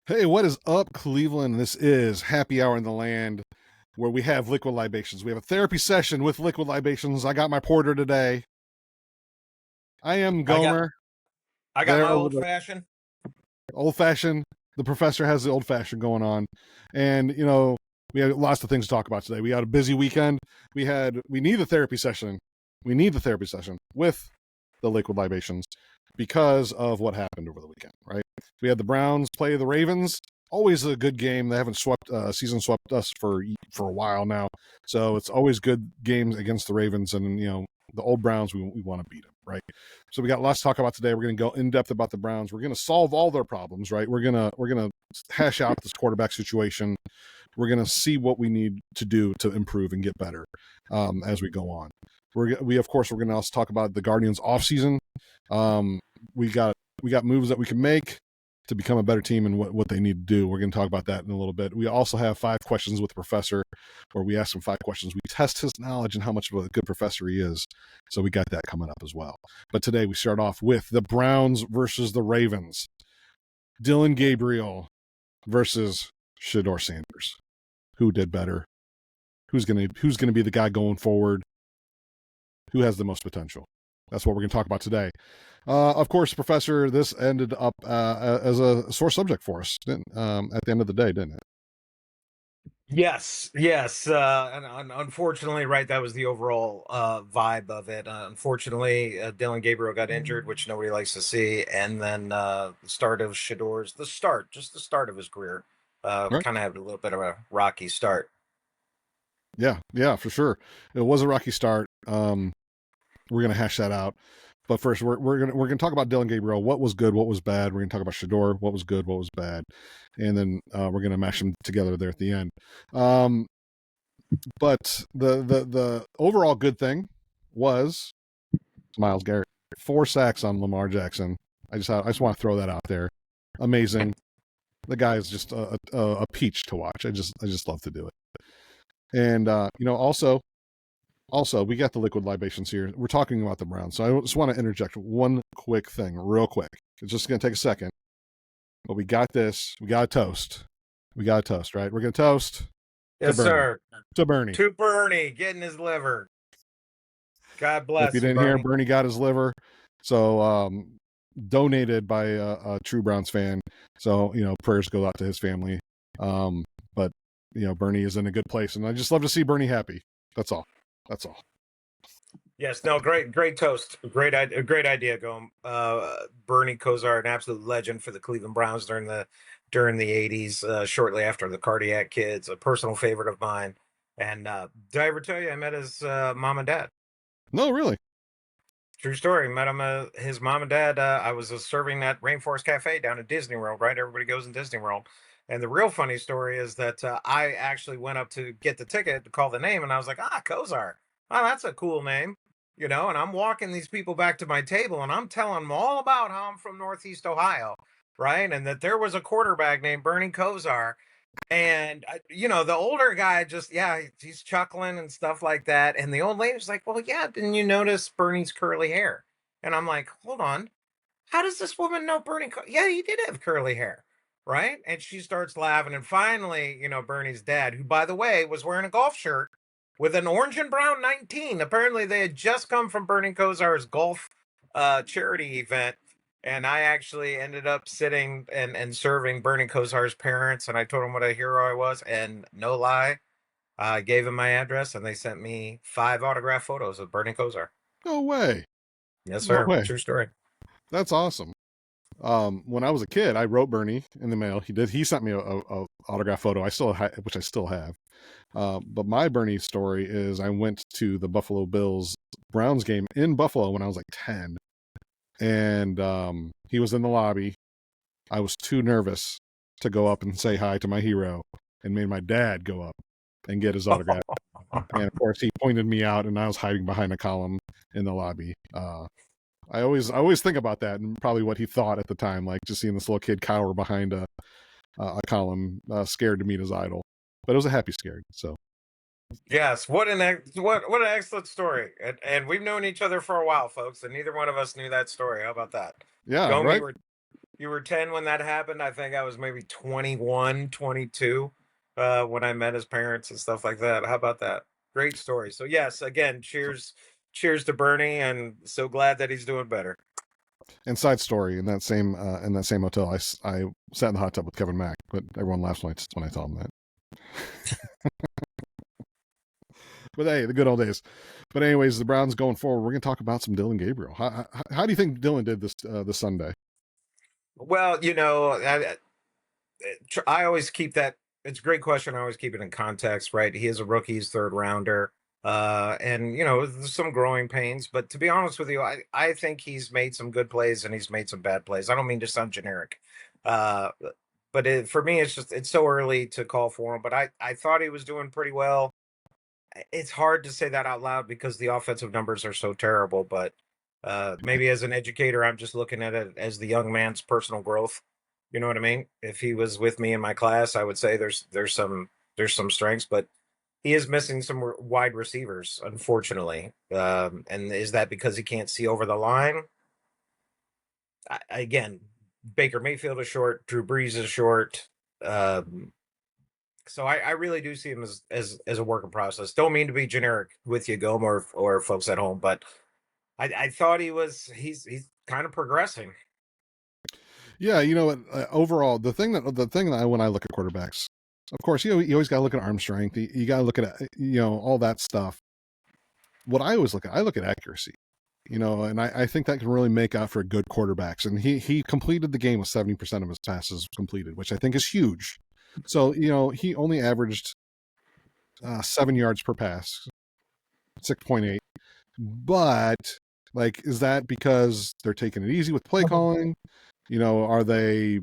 Hey, what is up, Cleveland? This is Happy Hour in the Land, where we have liquid libations. We have a therapy session with liquid libations. I got my porter today. I am I got Gomer. I got There my over old the fashioned. old fashioned. The professor has the old fashioned going on, and we had lots of things to talk about today. We had a busy weekend. We need the therapy session. We need the therapy session with the liquid libations because of what happened over the weekend. Right? We had the Browns play the Ravens. Always a good game. They haven't season swept us for a while now, so it's always good games against the Ravens. And the old Browns, we want to beat them, right? So we got lots to talk about today. We're going to go in depth about the Browns. We're going to solve all their problems, right? We're gonna hash out this quarterback situation. We're going to see what we need to do to improve and get better as we go on. We're going to also talk about the Guardians offseason. We got moves that we can make to become a better team and what they need to do. We're going to talk about that in a little bit. We also have 5 questions with the professor, where we ask him 5 questions. We test his knowledge and how much of a good professor he is. So we got that coming up as well. But today we start off with the Browns versus the Ravens. Dillon Gabriel versus Shedeur Sanders. Who did better? Who's gonna be the guy going forward? Who has the most potential? That's what we're going to talk about today. Of course, Professor, this ended up as a sore subject for us at the end of the day, didn't it? Yes. And unfortunately, right, that was the overall vibe of it. Unfortunately, Dylan Gabriel got injured, which nobody likes to see, and then the start of Shador's just the start of his career, Right. kind of had a little bit of a rocky start. Yeah, for sure. It was a rocky start. We're gonna hash that out. But first, we're gonna talk about Dillon Gabriel. What was good? What was bad? We're gonna talk about Shedeur. What was good? What was bad? And then we're gonna mash them together there at the end. But the overall good thing was Myles Garrett, 4 sacks on Lamar Jackson. I just want to throw that out there. Amazing. The guy is just a peach to watch. I just love to do it. And also, we got the liquid libations here. We're talking about the Browns, so I just want to interject one quick thing, real quick. It's just going to take a second, but we got this. We got a toast. We got a toast, right? We're going to toast to Yes, Bernie. sir. To Bernie. To Bernie getting his liver. God If you bless you, didn't hear, Bernie. Bernie got his liver, so donated by a true Browns fan. So prayers go out to his family. But Bernie is in a good place, and I just love to see Bernie happy. That's all. That's all. Yes, no, great toast, great idea. Going, Bernie Kosar, an absolute legend for the Cleveland Browns during the '80s, shortly after the Cardiac Kids, a personal favorite of mine. And did I ever tell you I met his mom and dad? No, really. True story. Met him, his mom and dad. I was serving at Rainforest Cafe down at Disney World. Right, everybody goes in Disney World. And the real funny story is that I actually went up to get the ticket to call the name, and I was like, Kosar. Oh, that's a cool name. And I'm walking these people back to my table, and I'm telling them all about how I'm from Northeast Ohio, right? And that there was a quarterback named Bernie Kosar, and the older guy just, yeah, he's chuckling and stuff like that. And the old lady's like, well, yeah, didn't you notice Bernie's curly hair? And I'm like, hold on, how does this woman know Bernie? Yeah, he did have curly hair, right? And she starts laughing. And finally, Bernie's dad, who, by the way, was wearing a golf shirt with an orange and brown 19. Apparently, they had just come from Bernie Kosar's golf charity event. And I actually ended up sitting and serving Bernie Kosar's parents. And I told him what a hero I was. And no lie, I gave him my address, and they sent me 5 autograph photos of Bernie Kosar. No way. Yes, No sir. way. True story. That's awesome. When I was a kid, I wrote Bernie in the mail. He sent me a autograph photo. Which I still have. But my Bernie story is I went to the Buffalo Bills Browns game in Buffalo when I was like 10, and he was in the lobby. I was too nervous to go up and say hi to my hero, and made my dad go up and get his autograph. And of course, he pointed me out, and I was hiding behind a column in the lobby. I always think about that, and probably what he thought at the time, like just seeing this little kid cower behind a column, scared to meet his idol. But it was a happy scared. So Yes, what an excellent story. And we've known each other for a while, folks, and neither one of us knew that story. How about that? yeah, Gomi, right. You were 10 when that happened. I think I was maybe 21, 22 when I met his parents and stuff like that. How about that? Great story. So yes, again, cheers to Bernie, and so glad that he's doing better. And side story, in that same hotel, I sat in the hot tub with Kevin Mack, but everyone laughs when I tell them that. But hey, the good old days. But anyways, the Browns going forward. We're going to talk about some Dylan Gabriel. How do you think Dylan did this Sunday? Well, I always keep that. It's a great question. I always keep it in context, right? He is a rookie, he's third rounder, and there's some growing pains. But to be honest with you, I think he's made some good plays and he's made some bad plays. I don't mean to sound generic, uh, but for me, it's so early to call for him. But I thought he was doing pretty well. It's hard to say that out loud because the offensive numbers are so terrible. But maybe as an educator, I'm just looking at it as the young man's personal growth. You know what I mean? If he was with me in my class, I would say there's some strengths, but he is missing some wide receivers, unfortunately. And is that because he can't see over the line? Again, Baker Mayfield is short, Drew Brees is short. So I really do see him as a work in process. Don't mean to be generic with you, Gom, or folks at home, but I thought he's kind of progressing. Yeah, overall, the thing that when I look at quarterbacks, of course, you always got to look at arm strength. You got to look at all that stuff. What I always I look at accuracy. And I think that can really make out for good quarterbacks. And he completed the game with 70% of his passes completed, which I think is huge. So he only averaged 7 yards per pass, 6.8. But is that because they're taking it easy with play calling? Are they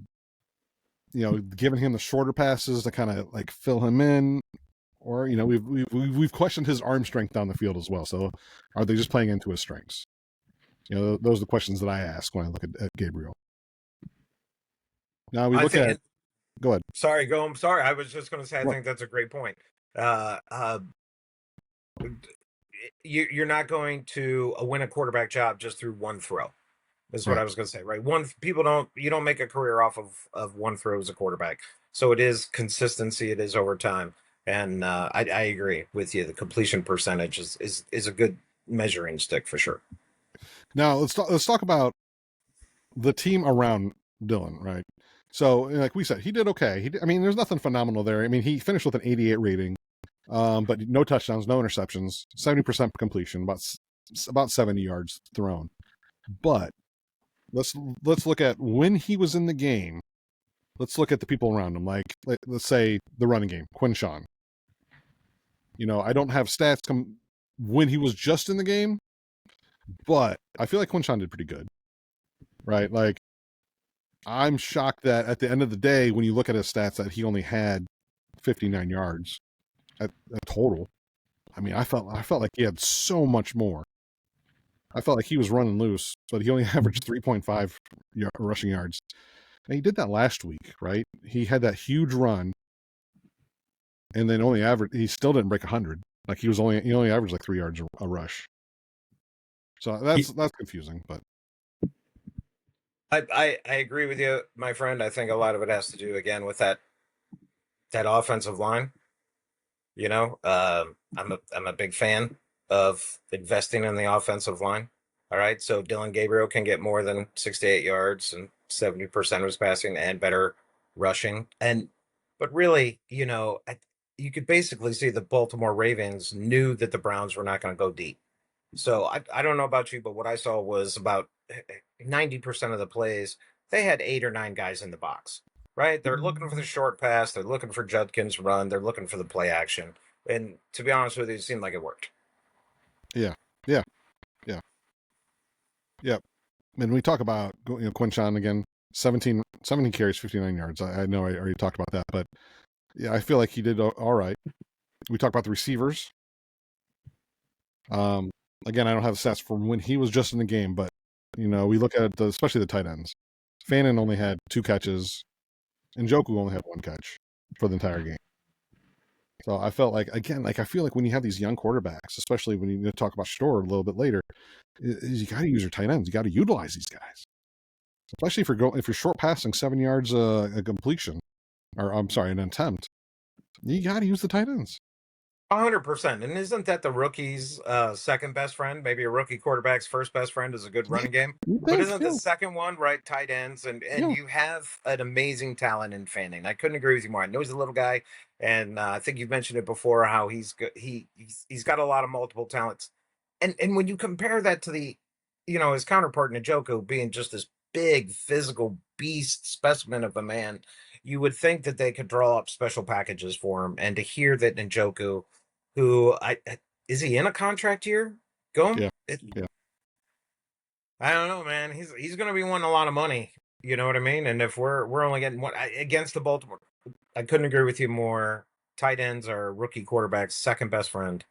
giving him the shorter passes to kind of fill him in? Or we've questioned his arm strength down the field as well. So are they just playing into his strengths? Those are the questions that I ask when I look at Gabriel. Now we I look think. at. Go ahead. Sorry, Gom. Sorry, I was just going to say I What? think that's a great point. Uh, uh, you're not going to win a quarterback job just through one throw. Is what Right. I was going to say. Right? You don't make a career off of one throw as a quarterback. So it is consistency. It is over time, and I agree with you. The completion percentage is a good measuring stick for sure. Now let's talk about the team around Dylan. Right. So like we said, he did okay. I mean, there's nothing phenomenal there. I mean, he finished with an 88 rating, but no touchdowns, no interceptions, 70% completion, about 70 yards thrown. But let's look at when he was in the game. Let's look at the people around him. Let's say the running game, Quinshawn. I don't have stats when he was just in the game, but I feel like Quinshawn did pretty good, right? I'm shocked that at the end of the day, when you look at his stats, that he only had 59 yards at total. I mean, I felt like he had so much more. I felt like he was running loose, but he only averaged 3.5 rushing yards. And he did that last week, right? He had that huge run, and then he still didn't break 100. He only averaged 3 yards a rush. So that's confusing, but I agree with you, my friend. I think a lot of it has to do again with that offensive line. I'm a big fan of investing in the offensive line. All right, so Dylan Gabriel can get more than 68 yards and 70% of his passing and better rushing. But really, you could basically see the Baltimore Ravens knew that the Browns were not going to go deep. So I don't know about you, but what I saw was about 90% of the plays, they had 8 or 9 guys in the box, right? They're looking for the short pass. They're looking for Judkins' run. They're looking for the play action. And to be honest with you, it seemed like it worked. yeah, yeah, yeah, yeah. And we talk about Quinshawn again, 17 carries, 59 yards. I know I already talked about that, but yeah, I feel like he did all right. We talk about the receivers. Again, I don't have the stats from when he was just in the game, but we look at especially the tight ends. Fannin only had 2 catches, and Njoku only had 1 catch for the entire game. So I felt like, again, I feel like when you have these young quarterbacks, especially when you talk about Shore a little bit later, you got to use your tight ends. You got to utilize these guys. especially if you're short passing 7 yards a completion, or I'm sorry, an attempt. You got to use the tight ends. 100%. And isn't that the rookie's second best friend? Maybe a rookie quarterback's first best friend is a good running game. You But think? isn't the Yeah, second one, right? Tight ends. And yeah. you have an amazing talent in Fanning. I couldn't agree with you more. I know he's a little guy. And I think you've mentioned it before how he's good. He's got a lot of multiple talents. And when you compare that to his counterpart Njoku being just this big physical beast specimen of a man, you would think that they could draw up special packages for him. And to hear that Njoku, who is he in a contract year? Yeah, Go. yeah. I don't know, man. He's going to be wanting a lot of money. You know what I mean? And if we're only getting what against the Baltimore, I couldn't agree with you more. Tight ends are rookie quarterback's second best friend,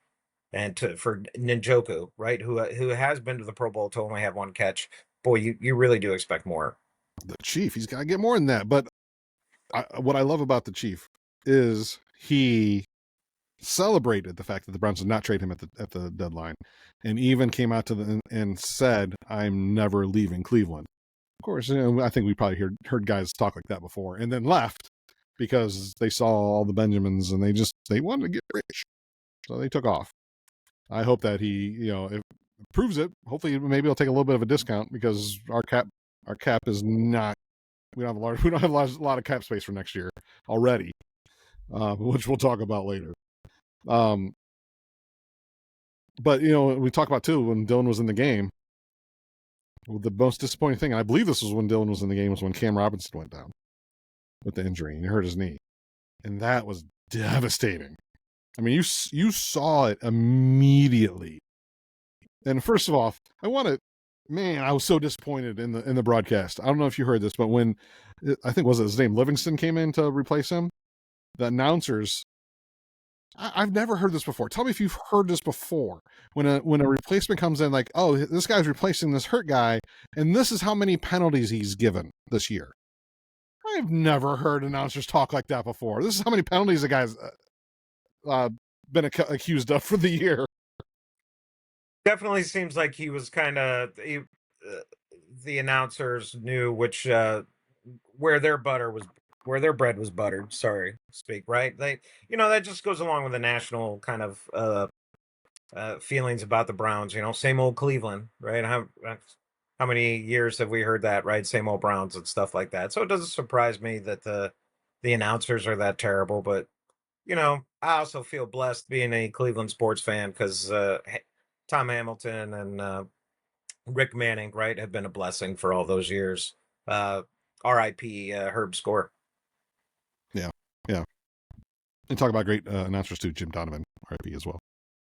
and for Njoku, right, who has been to the Pro Bowl to only have one catch. Boy, you really do expect more. The Chief, he's got to get more than that. But what I love about the Chief is he celebrated the fact that the Browns did not trade him at the deadline, and even came out and said, "I'm never leaving Cleveland." Of course, I think we probably heard guys talk like that before, and then left because they saw all the Benjamins and they wanted to get rich, so they took off. I hope that he, if proves it. Hopefully, maybe he'll take a little bit of a discount because our cap is not. We don't have a lot of cap space for next year already, which we'll talk about later. But we talk about too when Dillon was in the game. The most disappointing thing, and I believe this was when Dillon was in the game, was when Cam Robinson went down with the injury and he hurt his knee, and that was devastating. I mean, you saw it immediately. And first of all, I was so disappointed in the broadcast. I don't know if you heard this, but when I think was it his name Livingston came in to replace him, the announcers. I've never heard this before. Tell me if you've heard this before. When a replacement comes in, like, oh, this guy's replacing this hurt guy, and this is how many penalties he's given this year. I've never heard announcers talk like that before. This is how many penalties the guy's been accused of for the year. Definitely seems like he was kind of the announcers knew which where their bread was buttered. Sorry, speak right. That just goes along with the national kind of feelings about the Browns. Same old Cleveland, right? How many years have we heard that, right? Same old Browns and stuff like that. So it doesn't surprise me that the announcers are that terrible. But I also feel blessed being a Cleveland sports fan because Tom Hamilton and Rick Manning, right, have been a blessing for all those years. R.I.P. Herb Score. Yeah, yeah. And talk about great announcers too, Jim Donovan, R.I.P. as well.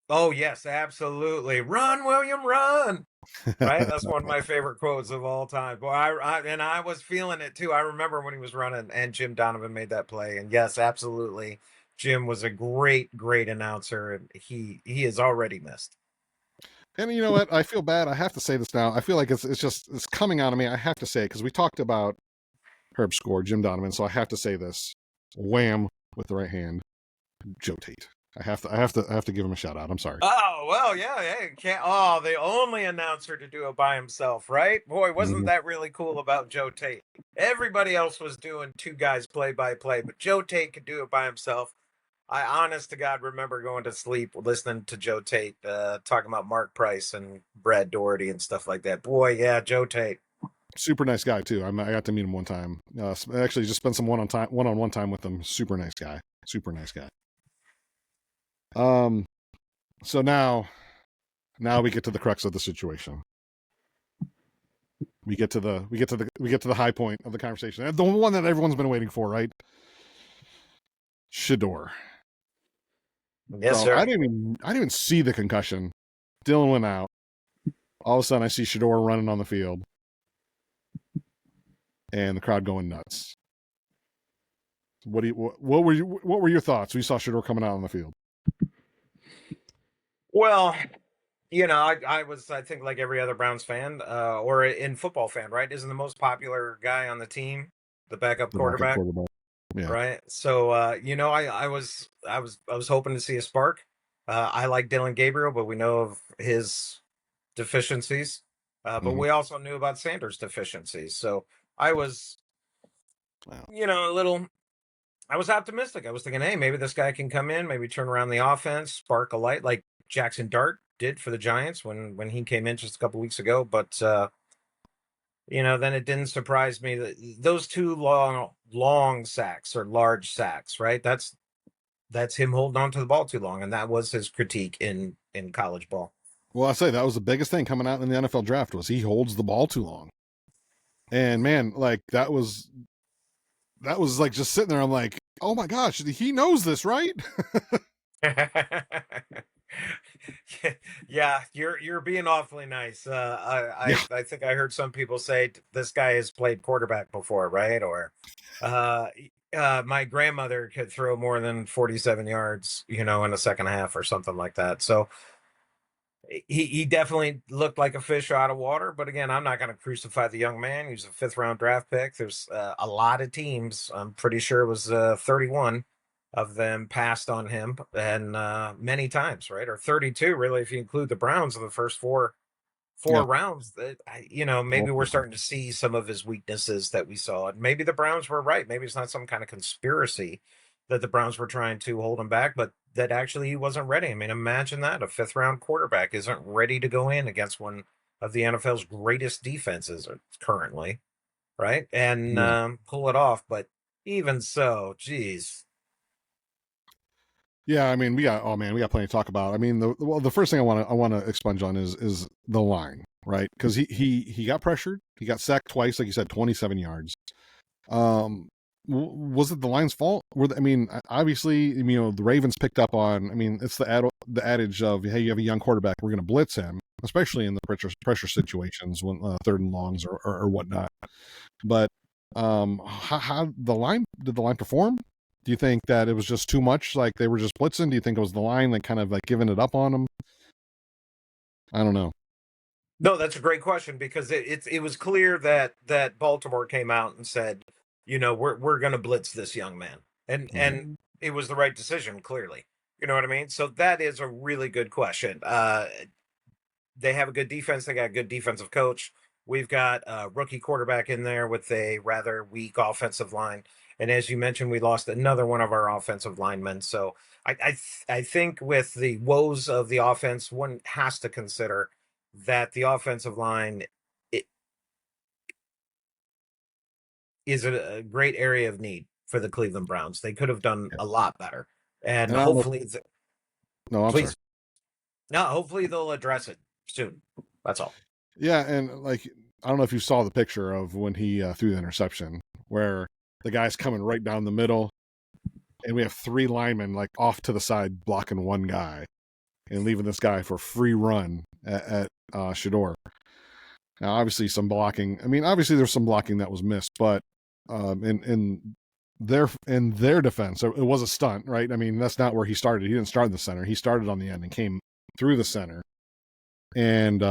Oh yes, absolutely. Run, William, run! Right, that's one of my favorite quotes of all time. Boy, I was feeling it too. I remember when he was running, and Jim Donovan made that play. And yes, absolutely, Jim was a great, great announcer, and he is already missed. And you know what? I feel bad. I have to say this now. I feel like it's coming out of me. I have to say it because we talked about Herb Score, Jim Donovan. So I have to say this. Wham with the right hand, Joe Tate. I have to give him a shout out. I'm sorry. Oh well, yeah, yeah. Can't. Oh, the only announcer to do it by himself, right? Boy, wasn't that really cool about Joe Tate? Everybody else was doing two guys play by play, but Joe Tate could do it by himself. I, honest to God, remember going to sleep listening to Joe Tate talking about Mark Price and Brad Doherty and stuff like that. Boy, yeah, Joe Tate. Super nice guy too. I got to meet him one time. Actually, just spent some one-on-one time with him. Super nice guy. Super nice guy. So now we get to the crux of the situation. We get to the high point of the conversation. The one that everyone's been waiting for, right? Shedeur. Yes, sir. I didn't even see the concussion. Dillon went out. All of a sudden, I see Shedeur running on the field, and the crowd going nuts. What were your thoughts when you saw Shedeur coming out on the field? Well, I was, I think, like every other Browns fan or in football fan, right? Isn't the most popular guy on the team the backup quarterback? Yeah. Right. So, I was hoping to see a spark. I like Dylan Gabriel, but we know of his deficiencies. But we also knew about Sanders' deficiencies. So I was, Wow. a little. I was optimistic. I was thinking, hey, maybe this guy can come in, maybe turn around the offense, spark a light like Jackson Dart did for the Giants when he came in just a couple weeks ago. But then it didn't surprise me that those two long sacks or large sacks, right? That's him holding on to the ball too long, and that was his critique in college ball. Well, I say that was the biggest thing coming out in the NFL draft was he holds the ball too long. And man, like that was like just sitting there. I'm like, oh my gosh, he knows this, right? Yeah, you're being awfully nice. I think I heard some people say this guy has played quarterback before, right? Or my grandmother could throw more than 47 yards, in a second half or something like that. So he definitely looked like a fish out of water. But again, I'm not going to crucify the young man. He was a 5th-round draft pick. There's a lot of teams. I'm pretty sure it was 31 of them passed on him, and many times, right? Or 32, really, if you include the Browns in the first four Yeah. rounds. That maybe we're starting to see some of his weaknesses that we saw. And maybe the Browns were right. Maybe it's not some kind of conspiracy that the Browns were trying to hold him back, but that actually he wasn't ready. I mean, imagine that a 5th-round quarterback isn't ready to go in against one of the NFL's greatest defenses currently, right? And Yeah. pull it off. But even so, geez. Yeah, I mean, we got plenty to talk about. I mean, the first thing I want to expunge on is the line, right? Because he got pressured, he got sacked twice, like you said, 27 yards. Was it the line's fault? Obviously, the Ravens picked up on. I mean, it's the adage of, hey, you have a young quarterback, we're going to blitz him, especially in the pressure situations when 3rd and longs or whatnot. But how did the line perform? Do you think that it was just too much, like they were just blitzing? Do you think it was the line like kind of like giving it up on them? I don't know. No, that's a great question because it was clear that Baltimore came out and said, we're going to blitz this young man, and it was the right decision. Clearly, you know what I mean. So that is a really good question. They have a good defense. They got a good defensive coach. We've got a rookie quarterback in there with a rather weak offensive line. And as you mentioned, we lost another one of our offensive linemen. So I think with the woes of the offense, one has to consider that the offensive line is a great area of need for the Cleveland Browns. They could have done a lot better. And And I don't know. hopefully, No, I'm sorry. please, no, hopefully they'll address it soon. That's all. Yeah, and like I don't know if you saw the picture of when he threw the interception, where the guy's coming right down the middle, and we have 3 linemen like off to the side blocking one guy, and leaving this guy for free run at Shedeur. Now, obviously, some blocking. I mean, obviously, there's some blocking that was missed, but in their defense, it was a stunt, right? I mean, that's not where he started. He didn't start in the center. He started on the end and came through the center, and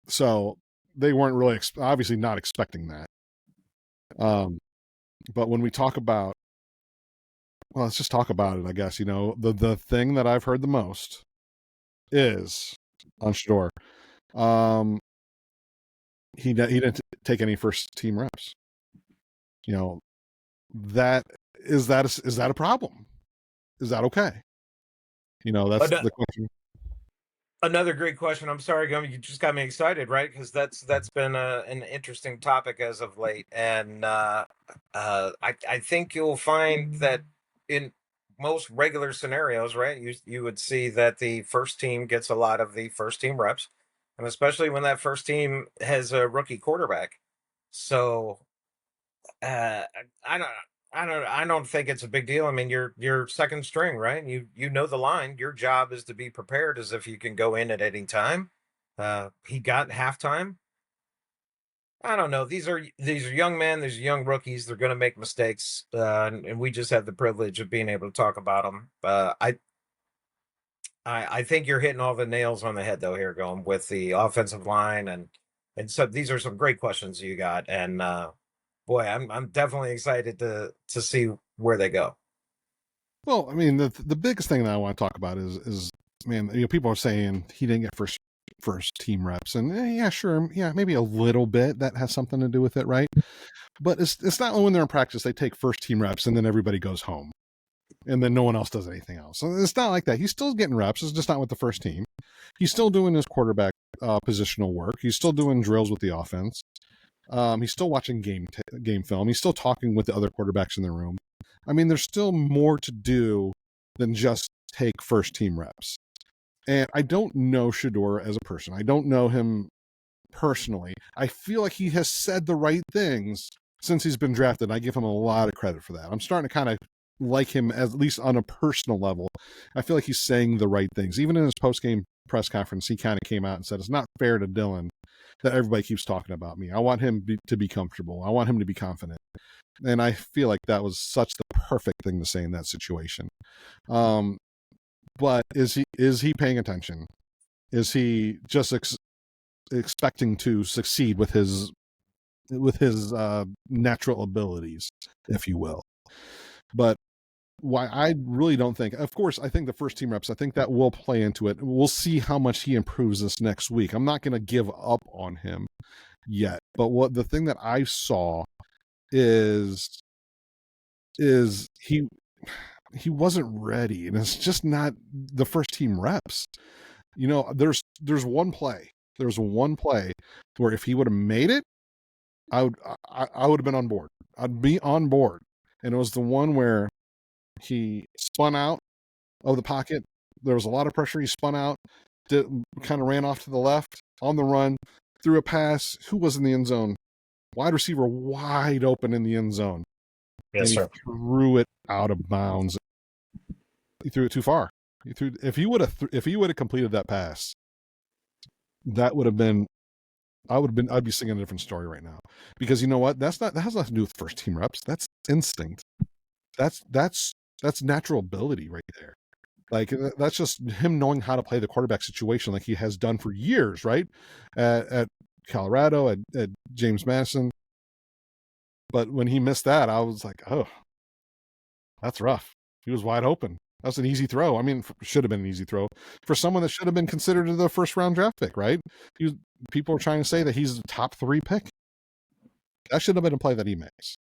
so they weren't really obviously not expecting that. But when we talk about, well, let's just talk about it. I guess the thing that I've heard the most is on Shedeur. He didn't take any first team reps. That is that a problem? Is that okay? That's the question. Another great question. I'm sorry, Gummy, you just got me excited, right? Because that's been an interesting topic as of late, and I think you'll find that in most regular scenarios, right, you would see that the first team gets a lot of the first team reps, and especially when that first team has a rookie quarterback. So uh, I don't. I don't think it's a big deal. I mean, you're second string, right? You know the line. Your job is to be prepared as if you can go in at any time. He got halftime. I don't know. These are young men. These are young rookies. They're going to make mistakes, and we just have the privilege of being able to talk about them. I think you're hitting all the nails on the head though here, going with the offensive line and so these are some great questions you got, and boy, I'm definitely excited to see where they go. Well, I mean, the biggest thing that I want to talk about is man, people are saying he didn't get first first team reps. And yeah, sure, yeah, maybe a little bit that has something to do with it, right? But it's not when they're in practice they take first team reps and then everybody goes home and then no one else does anything else. So it's not like that. He's still getting reps. It's just not with the first team. He's still doing his quarterback positional work. He's still doing drills with the offense. He's still watching game film. He's still talking with the other quarterbacks in the room. I mean, there's still more to do than just take first team reps. And I don't know Shedeur as a person. I don't know him personally. I feel like he has said the right things since he's been drafted. I give him a lot of credit for that. I'm starting to kind of like him, at least on a personal level. I feel like he's saying the right things. Even in his post-game press conference, he kind of came out and said, it's not fair to Dylan that everybody keeps talking about me. I want him to be comfortable. I want him to be confident. And I feel like that was such the perfect thing to say in that situation. But is he paying attention? Is he just expecting to succeed with his natural abilities, if you will? But why I really don't think, of course, I think the first team reps, I think that will play into it. We'll see how much he improves this next week. I'm not going to give up on him yet. But what the thing that I saw is he wasn't ready, and it's just not the first team reps. You know, there's one play. There's one play where if he would have made it, I would have been on board. I'd be on board. And it was the one where he spun out of the pocket. There was a lot of pressure. He spun out, kind of ran off to the left on the run, threw a pass. Who was in the end zone? Wide receiver wide open in the end zone. Yes, and he sir. threw it out of bounds. He threw it too far. If he would have completed that pass, that would have been, I'd be singing a different story right now. Because you know what? That has nothing to do with first team reps. That's instinct. That's natural ability right there. Like, that's just him knowing how to play the quarterback situation like he has done for years, right? At Colorado, at James Madison. But when he missed that, I was like, oh, that's rough. He was wide open. That's an easy throw. I mean, should have been an easy throw for someone that should have been considered the first round draft pick, right? People are trying to say that he's the top 3 pick. That should have been a play that he makes.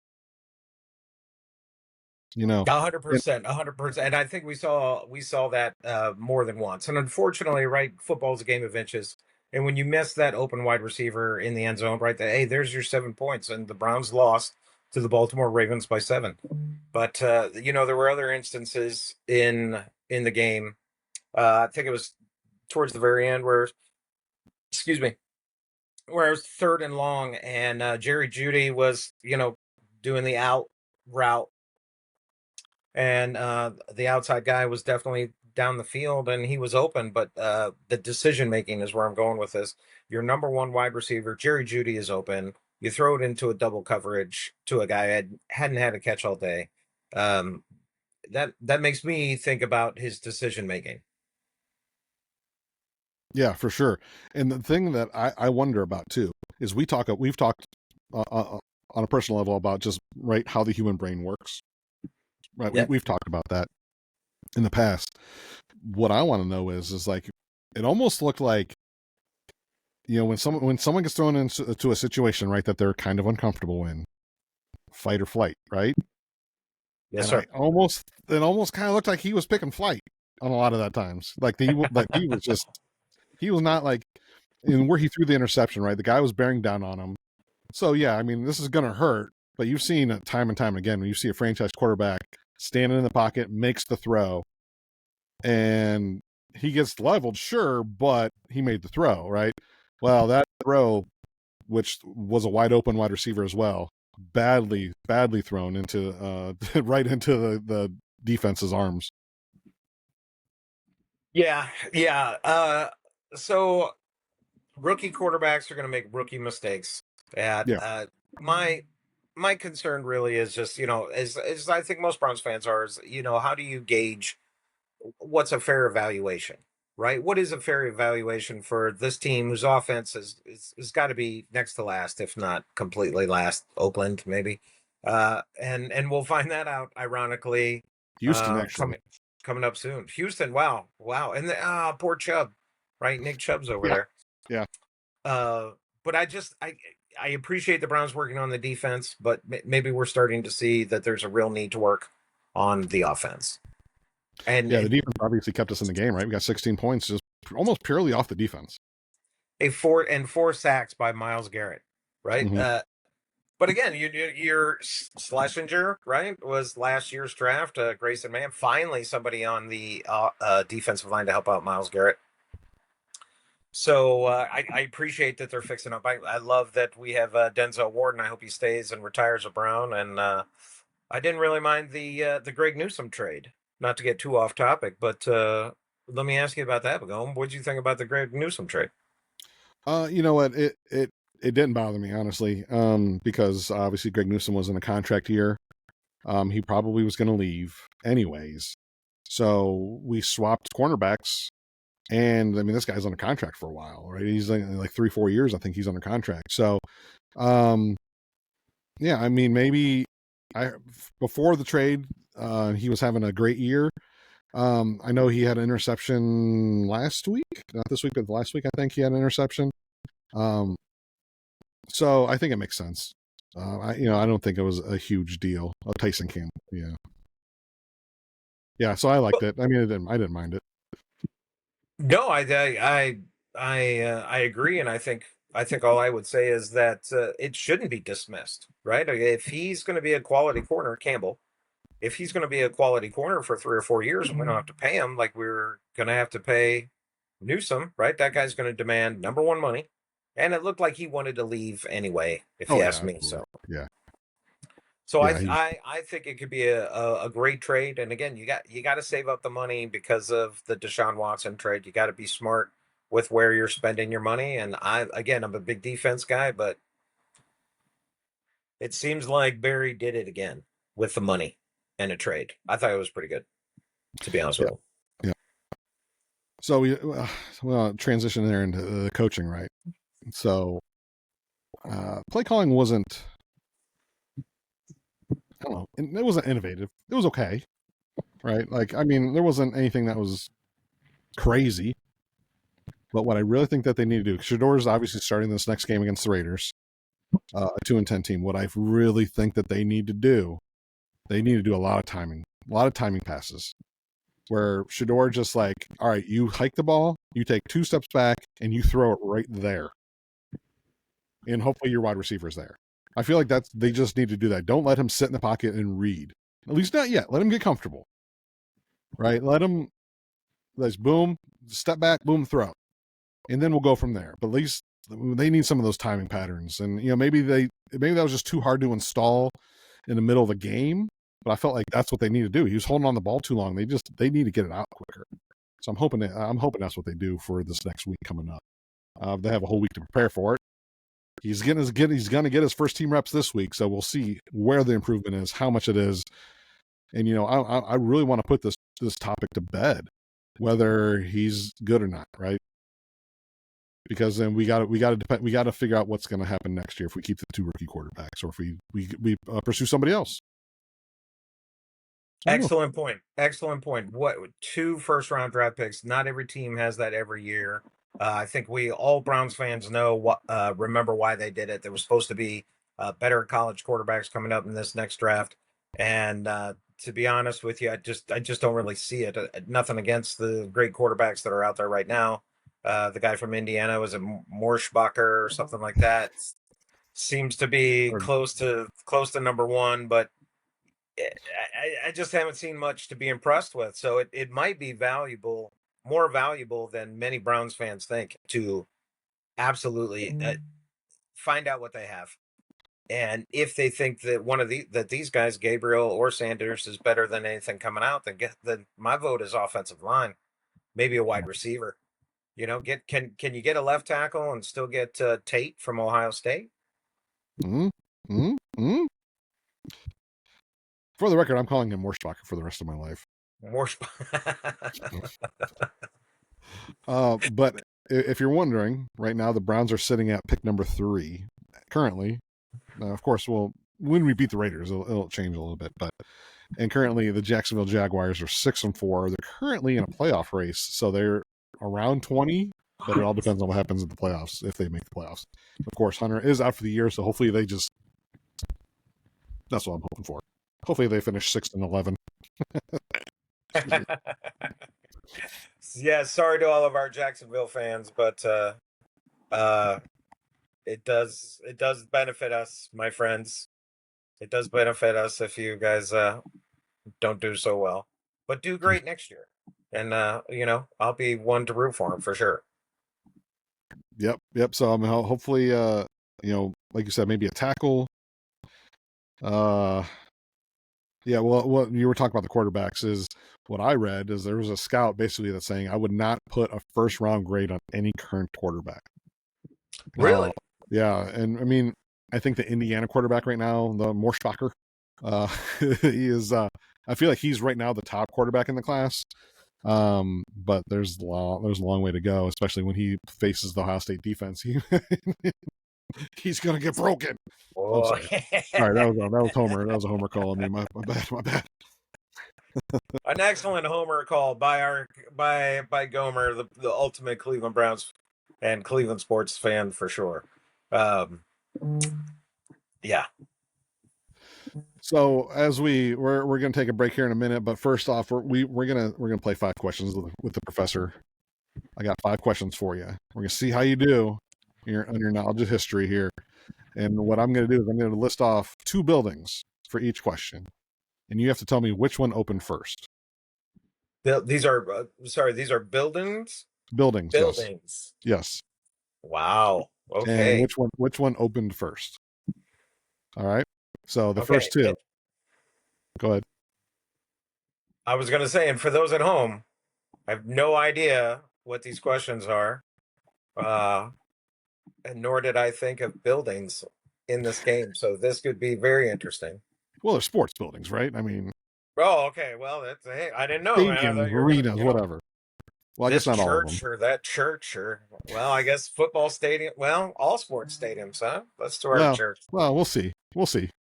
You know, 100%, 100%. And I think we saw that more than once. And unfortunately, right, football's a game of inches. And when you miss that open wide receiver in the end zone, right, hey, there's your 7 points. And the Browns lost to the Baltimore Ravens by 7. But you know, there were other instances in the game. I think it was towards the very end where, excuse me, where it was 3rd and long, and Jerry Jeudy was, you know, doing the out route, and the outside guy was definitely down the field, and he was open. But the decision making is where I'm going with this. Your number 1 wide receiver, Jerry Jeudy, is open. You throw it into a double coverage to a guy that hadn't had a catch all day. That makes me think about his decision making. Yeah, for sure. And the thing that I wonder about too is we've talked on a personal level about just right how the human brain works. Right, Yep. we've talked about that in the past. What I want to know is like, it almost looked like, you know, when someone gets thrown into a situation, right, that they're kind of uncomfortable in, fight or flight, right? Yes, And sir. it almost kind of looked like he was picking flight on a lot of that times. Like he was not like, and where he threw the interception, right? The guy was bearing down on him. So yeah, I mean, this is gonna hurt. But you've seen it time and time again when you see a franchise quarterback standing in the pocket, makes the throw, and he gets leveled, sure, but he made the throw, right? Well, that throw, which was a wide open wide receiver as well, badly thrown into right into the defense's arms. Yeah, yeah. So rookie quarterbacks are going to make rookie mistakes. And Yeah. my concern really is just, you know, as I think most Browns fans are, is, you know, how do you gauge what's a fair evaluation, right? What is a fair evaluation for this team whose offense is got to be next to last, if not completely last? Oakland, maybe. And we'll find that out, ironically, Houston, actually. coming up soon. Houston, wow. And poor Chubb, right? Nick Chubb's over Yeah. there. Yeah. But I appreciate the Browns working on the defense, but maybe we're starting to see that there's a real need to work on the offense. And Yeah, the defense obviously kept us in the game, right? We got 16 points just almost purely off the defense. four sacks by Myles Garrett, right? Mm-hmm. But again, your Schlesinger, right, was last year's draft. Grayson Mann, finally somebody on the defensive line to help out Myles Garrett. So I appreciate that they're fixing up. I love that we have Denzel Ward, and I hope he stays and retires a Brown. And I didn't really mind the Greg Newsome trade. Not to get too off topic, but let me ask you about that, Begone. What did you think about the Greg Newsome trade? You know what? It didn't bother me, honestly, because obviously Greg Newsome was in a contract year. He probably was going to leave anyways. So we swapped cornerbacks. And I mean, this guy's under contract for a while, right? He's like 3-4 years, I think he's under contract. So, yeah, I mean, maybe before the trade, he was having a great year. I know he had an interception last week, not this week, but last week, I think he had an interception. So I think it makes sense. I don't think it was a huge deal. Tyson Campbell, yeah. So I liked it. I mean, I didn't mind it. No, I agree, and I think all I would say is that it shouldn't be dismissed, right? If he's going to be a quality corner, Campbell, if he's going to be a quality corner for 3 or 4 years, and we don't have to pay him like we're going to have to pay Newsome, right? That guy's going to demand number one money, and it looked like he wanted to leave anyway, if Oh you yeah, ask me. absolutely. Yeah, So yeah. I think it could be a great trade. And again, you got to save up the money because of the Deshaun Watson trade. You got to be smart with where you're spending your money. And I'm a big defense guy, but it seems like Barry did it again with the money and a trade. I thought it was pretty good, to be honest Yeah. with you. Yeah. So we'll transition there into the coaching, right? So play calling wasn't, I don't know, it wasn't innovative. It was okay, right? Like, I mean, there wasn't anything that was crazy. But what I really think that they need to do, Shador is obviously starting this next game against the Raiders, a 2-10 team. What I really think that they need to do a lot of timing passes, where Shador just like, all right, you hike the ball, you take 2 steps back, and you throw it right there, and hopefully your wide receiver's there. I feel like they just need to do that. Don't let him sit in the pocket and read. At least not yet. Let him get comfortable, right? Let's boom, step back, boom, throw, and then we'll go from there. But at least they need some of those timing patterns, and maybe that was just too hard to install in the middle of the game. But I felt like that's what they need to do. He was holding on the ball too long. They need to get it out quicker. So I'm hoping that's what they do for this next week coming up. They have a whole week to prepare for it. He's going to get his first team reps this week, so we'll see where the improvement is, how much it is, and I really want to put this topic to bed, whether he's good or not, right? Because then we got to figure out what's going to happen next year if we keep the 2 rookie quarterbacks, or if we pursue somebody else. Excellent point. Excellent point. What 2 first-round draft picks? Not every team has that every year. I think we all Browns fans know remember why they did it. There was supposed to be better college quarterbacks coming up in this next draft, and to be honest with you, I just don't really see it. Nothing against the great quarterbacks that are out there right now. The guy from Indiana, was it Morschbacher or something like that? Seems to be close to number one, but I just haven't seen much to be impressed with. So it might be more valuable than many Browns fans think, to absolutely find out what they have. And if they think that these guys, Gabriel or Sanders, is better than anything coming out, then my vote is offensive line, maybe a wide receiver. Can you get a left tackle and still get Tate from Ohio State? Mm-hmm. For the record, I'm calling him Morschbacher for the rest of my life. But if you're wondering, right now the Browns are sitting at pick number 3 currently. Of course, when we beat the Raiders, it'll change a little bit. And currently the Jacksonville Jaguars are 6-4. They're currently in a playoff race, so they're around 20. but it all depends on what happens in the playoffs if they make the playoffs. Of course, Hunter is out for the year, so hopefully they just. That's what I'm hoping for. Hopefully they finish 6-11. Yeah, sorry to all of our Jacksonville fans, but it does benefit us, my friends. It does benefit us if you guys don't do so well, but do great next year. And I'll be one to root for him for sure. Yep. So hopefully, like you said, maybe a tackle. Yeah. Well, what you were talking about the quarterbacks is what I read is there was a scout basically that's saying I would not put a first round grade on any current quarterback. Really? Yeah, and I mean, I think the Indiana quarterback right now, the Morsbacher, he is. I feel like he's right now the top quarterback in the class. But there's a long way to go, especially when he faces the Ohio State defense. He's gonna get broken. Oh. I'm sorry. All right, that was Homer. That was a Homer call. I mean, my bad. An excellent Homer call by Gomer, the ultimate Cleveland Browns and Cleveland sports fan for sure. Yeah. So as we're gonna take a break here in a minute, but first off, we're gonna play 5 questions with the professor. I got 5 questions for you. We're gonna see how you do on your knowledge of history here. And what I'm gonna do is I'm gonna list off 2 buildings for each question, and you have to tell me which one opened first. These are these are buildings. Buildings. Yes. Wow. Okay. And which one opened first? All right. So the first 2. Go ahead. I was going to say, and for those at home, I have no idea what these questions are, and nor did I think of buildings in this game. So this could be very interesting. Well, they're sports buildings, right? I mean. Oh, okay. Well, hey, I didn't know. Stadiums, arenas, whatever. Well, I guess not all of them. Or that church, or I guess football stadium. Well, all sports stadiums, huh? Let's do our church. Well, we'll see. We'll see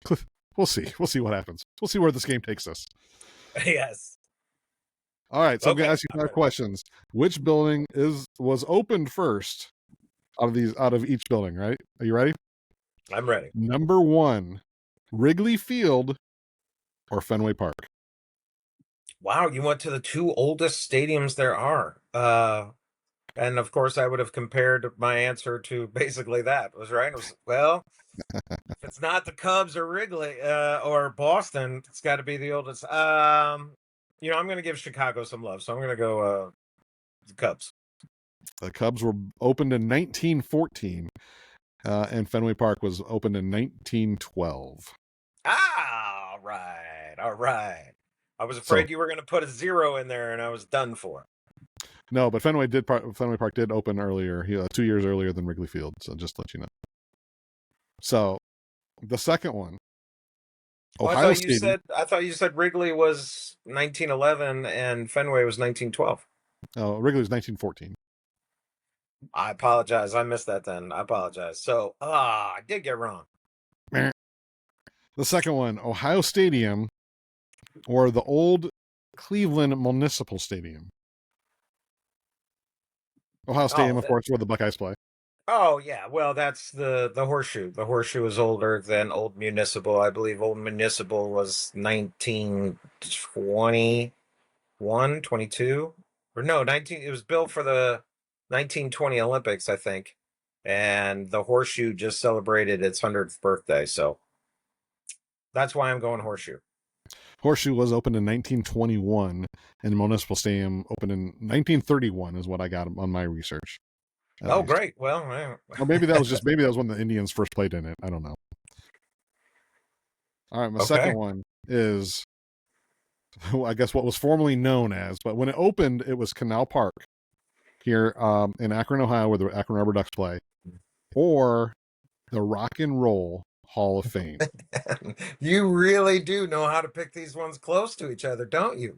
what happens. We'll see where this game takes us. Yes. All right. So I'm going to ask you 5 questions. Which building was opened first out of each building? Right? Are you ready? I'm ready. Number 1, Wrigley Field or Fenway Park? Wow, you went to the 2 oldest stadiums there are. And of course, I would have compared my answer to basically that. Was right. It was, well, if it's not the Cubs or Wrigley or Boston, it's got to be the oldest. I'm going to give Chicago some love, so I'm going to go the Cubs. The Cubs were opened in 1914, and Fenway Park was opened in 1912. Ah, all right. I was afraid you were going to put a 0 in there, and I was done for. No, but Fenway Park did open earlier, 2 years earlier than Wrigley Field. So just to let you know. So, the second one, Ohio State. I thought you said Wrigley was 1911 and Fenway was 1912. Oh, Wrigley was 1914. I apologize. I missed that then. I apologize. So, I did get wrong. The second one, Ohio Stadium or the old Cleveland Municipal Stadium. Ohio Stadium, of course, where the Buckeyes play. Oh, yeah. Well, that's the Horseshoe. The Horseshoe is older than Old Municipal. I believe Old Municipal was 1921, 22. Or no, it was built for the 1920 Olympics, I think. And the Horseshoe just celebrated its 100th birthday. So that's why I'm going Horseshoe. Horseshoe was opened in 1921, and the Municipal Stadium opened in 1931, is what I got on my research. Oh, least. Great! Well, or maybe that was when the Indians first played in it. I don't know. All right, my second one is, I guess, what was formerly known as, but when it opened, it was Canal Park here in Akron, Ohio, where the Akron Rubber Ducks play, or the Rock and Roll Hall of Fame. You really do know how to pick these ones close to each other, don't you?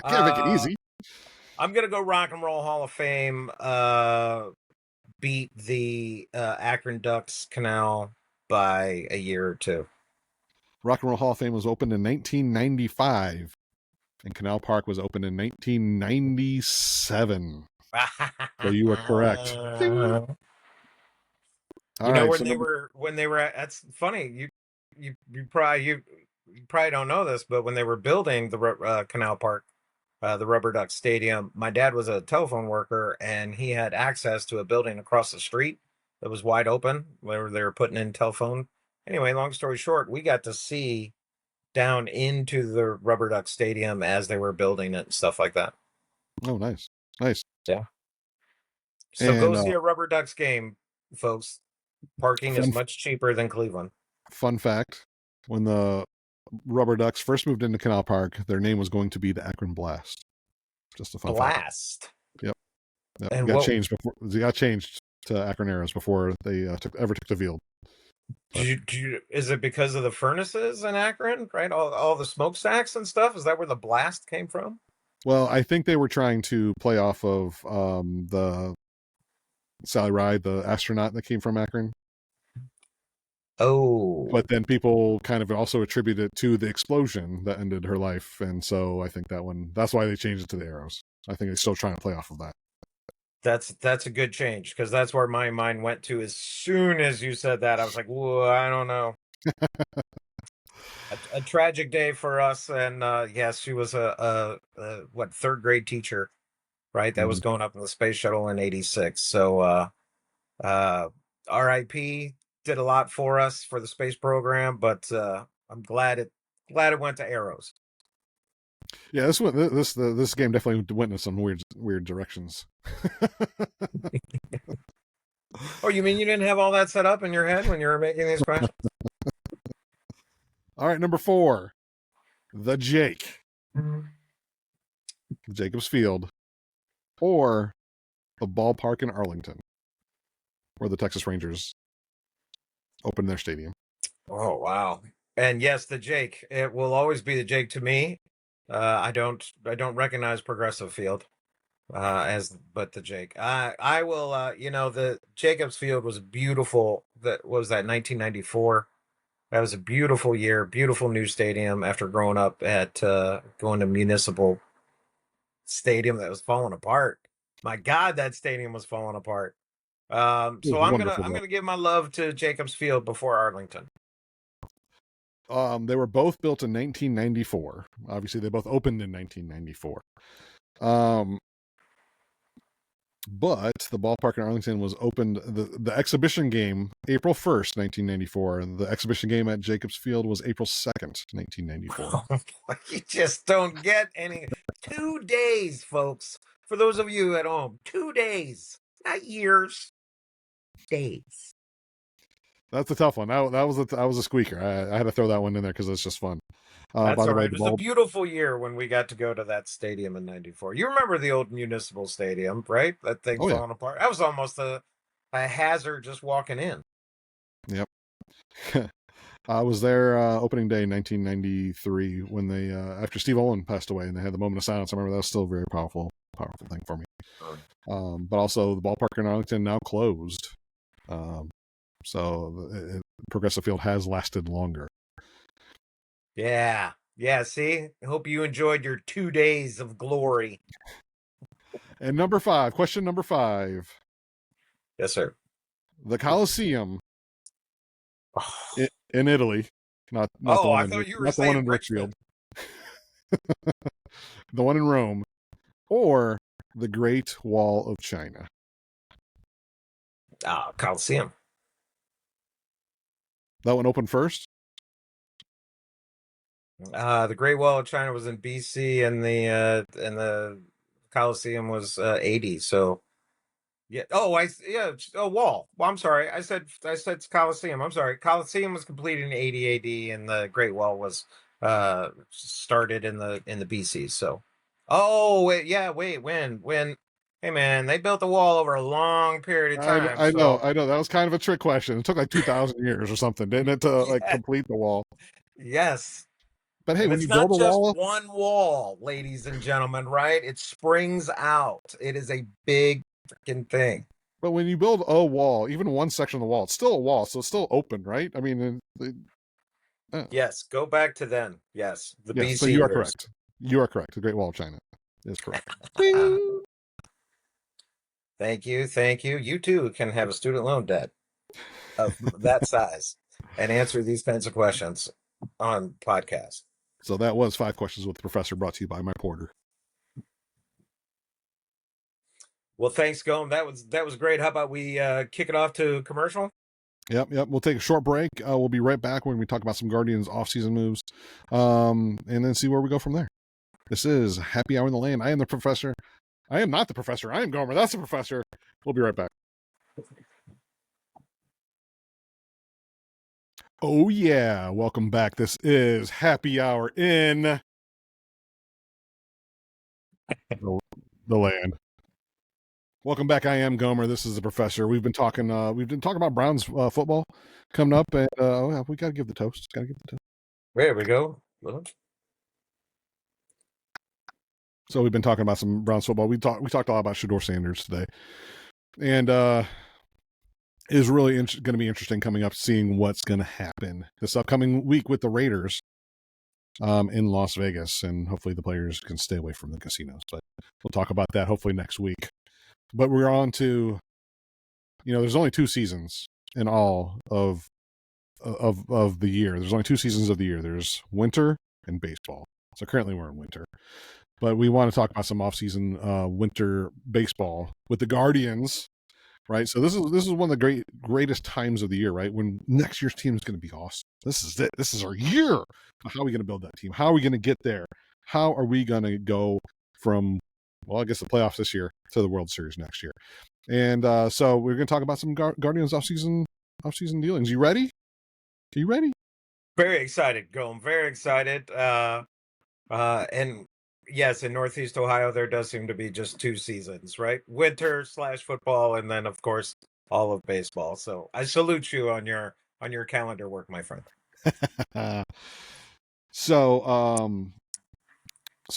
I can't make it easy. I'm going to go Rock and Roll Hall of Fame, beat the Akron Ducks Canal by a year or 2. Rock and Roll Hall of Fame was opened in 1995, and Canal Park was opened in 1997. So you are correct. Ding. All You know right. when So they were that's funny. You probably don't know this, but when they were building the Canal Park, the Rubber Duck Stadium, my dad was a telephone worker and he had access to a building across the street that was wide open where they were putting in telephone. Anyway, long story short, we got to see down into the Rubber Duck Stadium as they were building it and stuff like that. oh, nice, nice. Yeah. So go And see a Rubber Ducks game, folks. Parking is fun much cheaper than Cleveland. fun fact: when the Rubber Ducks first moved into Canal Park, their name was going to be the Akron Blast. Just a fun fact. Blast. Yep. It And got what changed before. It got changed to Akron Arrows before they ever took the field. is it because of the furnaces in Akron, right? All the smokestacks and stuff? Is that where the blast came from? Well, I think they were trying to play off of the Sally Ride, the astronaut that came from Akron. Oh, But then people kind of also attribute it to the explosion that ended her life. And so I think that's why they changed it to the Arrows. I think they're still trying to play off of that. that's a good change because that's where my mind went to as soon as you said that. I was like, whoa, I don't know. A tragic day for us, and yes, she was a what, third grade teacher, right? That was going up in the space shuttle in '86. So RIP, did a lot for us for the space program, but I'm glad it went to Arrows. Yeah, this game definitely went in some weird directions. Oh, you mean you didn't have all that set up in your head when you were making these questions? All right, number 4, the Jake, Jacobs Field, or the ballpark in Arlington, where the Texas Rangers opened their stadium. Oh wow! And yes, the Jake. It will always be the Jake to me. I don't recognize Progressive Field as but the Jake. I will. The Jacobs Field was beautiful. That was that 1994. That was a beautiful year, beautiful new stadium. After growing up at going to Municipal Stadium that was falling apart. My God, that stadium was falling apart. So Wonderful. I'm gonna give my love to Jacobs Field before Arlington. They were both built in 1994. Obviously, they both opened in 1994. But the ballpark in Arlington was opened, the exhibition game, April 1st, 1994. And the exhibition game at Jacobs Field was April 2nd, 1994. You just don't get any. 2 days, folks. For those of you at home, 2 days, not years, days. That's a tough one. That was a squeaker. I had to throw that one in there because it's just fun. That's by the all way, right. It was a beautiful year when we got to go to that stadium in '94. You remember the old Municipal Stadium, right? That thing Oh, yeah. falling apart. That was almost a hazard just walking in. Yep. I was there opening day 1993 when they after Steve Olin passed away and they had the moment of silence. I remember that was still a very powerful thing for me. But also the ballpark in Arlington now closed. So Progressive Field has lasted longer. Yeah. Yeah, see? I hope you enjoyed your 2 days of glory. And question number 5. Yes, sir. The Coliseum in Italy, not the one I thought you were not the saying one in Richfield. The one in Rome, or the Great Wall of China. Coliseum. That one opened first? The Great Wall of China was in BC, and the Coliseum was 80. So yeah. Wall. Well, I'm sorry. I said Coliseum. I'm sorry. Coliseum was completed in 80 AD, and the Great Wall was started in the BC. So, when? Hey man, they built the wall over a long period of time. I know. That was kind of a trick question. It took like 2,000 years or something, didn't it, to complete the wall? Yes. But hey, And when it's you build not a just wall, one wall, ladies and gentlemen, right? It springs out. It is a big freaking thing. but when you build a wall, even one section of the wall, it's still a wall, so it's still open, right? I mean, yes, go back to then. Yes, the BC. So you are years. correct. You are correct. The Great Wall of China is correct. Ding! Thank you. Thank you. You too can have a student loan debt of that size and answer these kinds of questions on podcast. So that was 5 Questions with the Professor, brought to you by my porter. Well, thanks, Gomes. That was great. How about we kick it off to commercial? Yep. We'll take a short break. We'll be right back when we talk about some Guardians off-season moves, and then see where we go from there. This is Happy Hour in the Lane. I am the Professor. I am not the Professor. I am Gomer. That's the Professor. We'll be right back. Oh, yeah. Welcome back. This is Happy Hour in the land. Welcome back. I am Gomer. This is the Professor. We've been talking about Browns football coming up, and we got to give the toast. There we go. So we've been talking about some Browns football. We talked a lot about Shedeur Sanders today, and it is really going to be interesting coming up, seeing what's going to happen this upcoming week with the Raiders in Las Vegas, and hopefully the players can stay away from the casinos. But we'll talk about that hopefully next week. But we're on to, there's only 2 seasons in all of the year. There's only 2 seasons of the year. There's winter and baseball. So currently we're in winter. But we want to talk about some off-season winter baseball with the Guardians, right? So this is one of the greatest times of the year, right? When next year's team is going to be awesome. This is it. This is our year. How are we going to build that team? How are we going to get there? How are we going to go from, well, I guess the playoffs this year to the World Series next year? And so we're going to talk about some Guardians off-season dealings. You ready? Are you ready? Very excited, Gomes. Very excited. And yes, in Northeast Ohio, there does seem to be just 2 seasons, right? Winter / football, and then of course all of baseball. So I salute you on your calendar work, my friend. So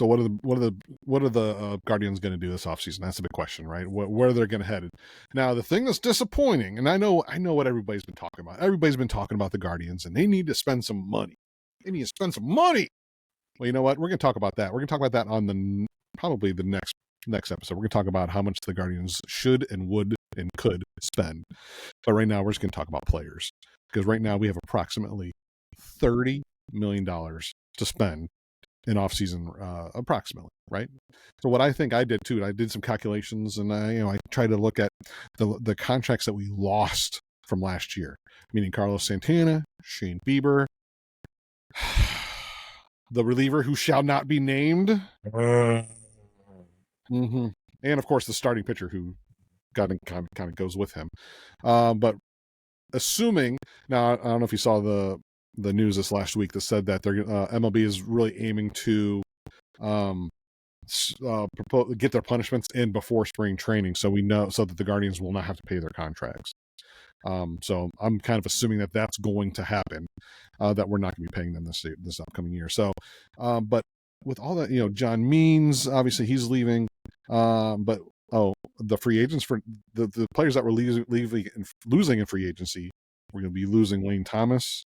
what are the Guardians going to do this offseason? That's a big question, right? Where are they going to head? Now, the thing that's disappointing, and I know what everybody's been talking about. Everybody's been talking about the Guardians, and they need to spend some money. They need to spend some money. Well, you know what? We're going to talk about that. We're going to talk about that on probably the next episode. We're going to talk about how much the Guardians should and would and could spend. But right now, we're just going to talk about players, because right now we have approximately $30 million to spend in off-season, approximately, right? So what I think I did too, I did some calculations, and I tried to look at the contracts that we lost from last year, meaning Carlos Santana, Shane Bieber, the reliever who shall not be named, and of course the starting pitcher who kind of goes with him. But assuming, now I don't know if you saw the news this last week that said that they're MLB is really aiming to get their punishments in before spring training, so that the Guardians will not have to pay their contracts. So I'm kind of assuming that that's going to happen, that we're not going to be paying them this upcoming year. So, but with all that, John Means, obviously he's leaving, but the free agents for the players that were losing in free agency, we're going to be losing Lane Thomas,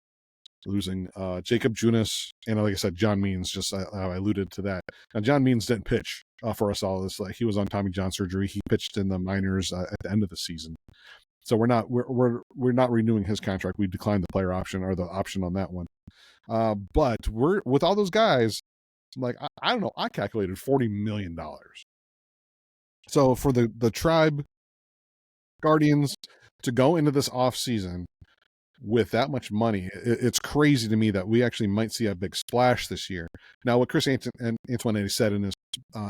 losing Jacob Junis, and like I said, John Means. Just I alluded to that. Now, John Means didn't pitch for us all this. Like, he was on Tommy John surgery. He pitched in the minors at the end of the season. So we're not renewing his contract. We declined the player option, or the option on that one. But we're with all those guys. Like, I don't know. I calculated $40 million. So for the Tribe Guardians to go into this off season with that much money, it's crazy to me that we actually might see a big splash this year. Now, what Chris Antoinetti said in his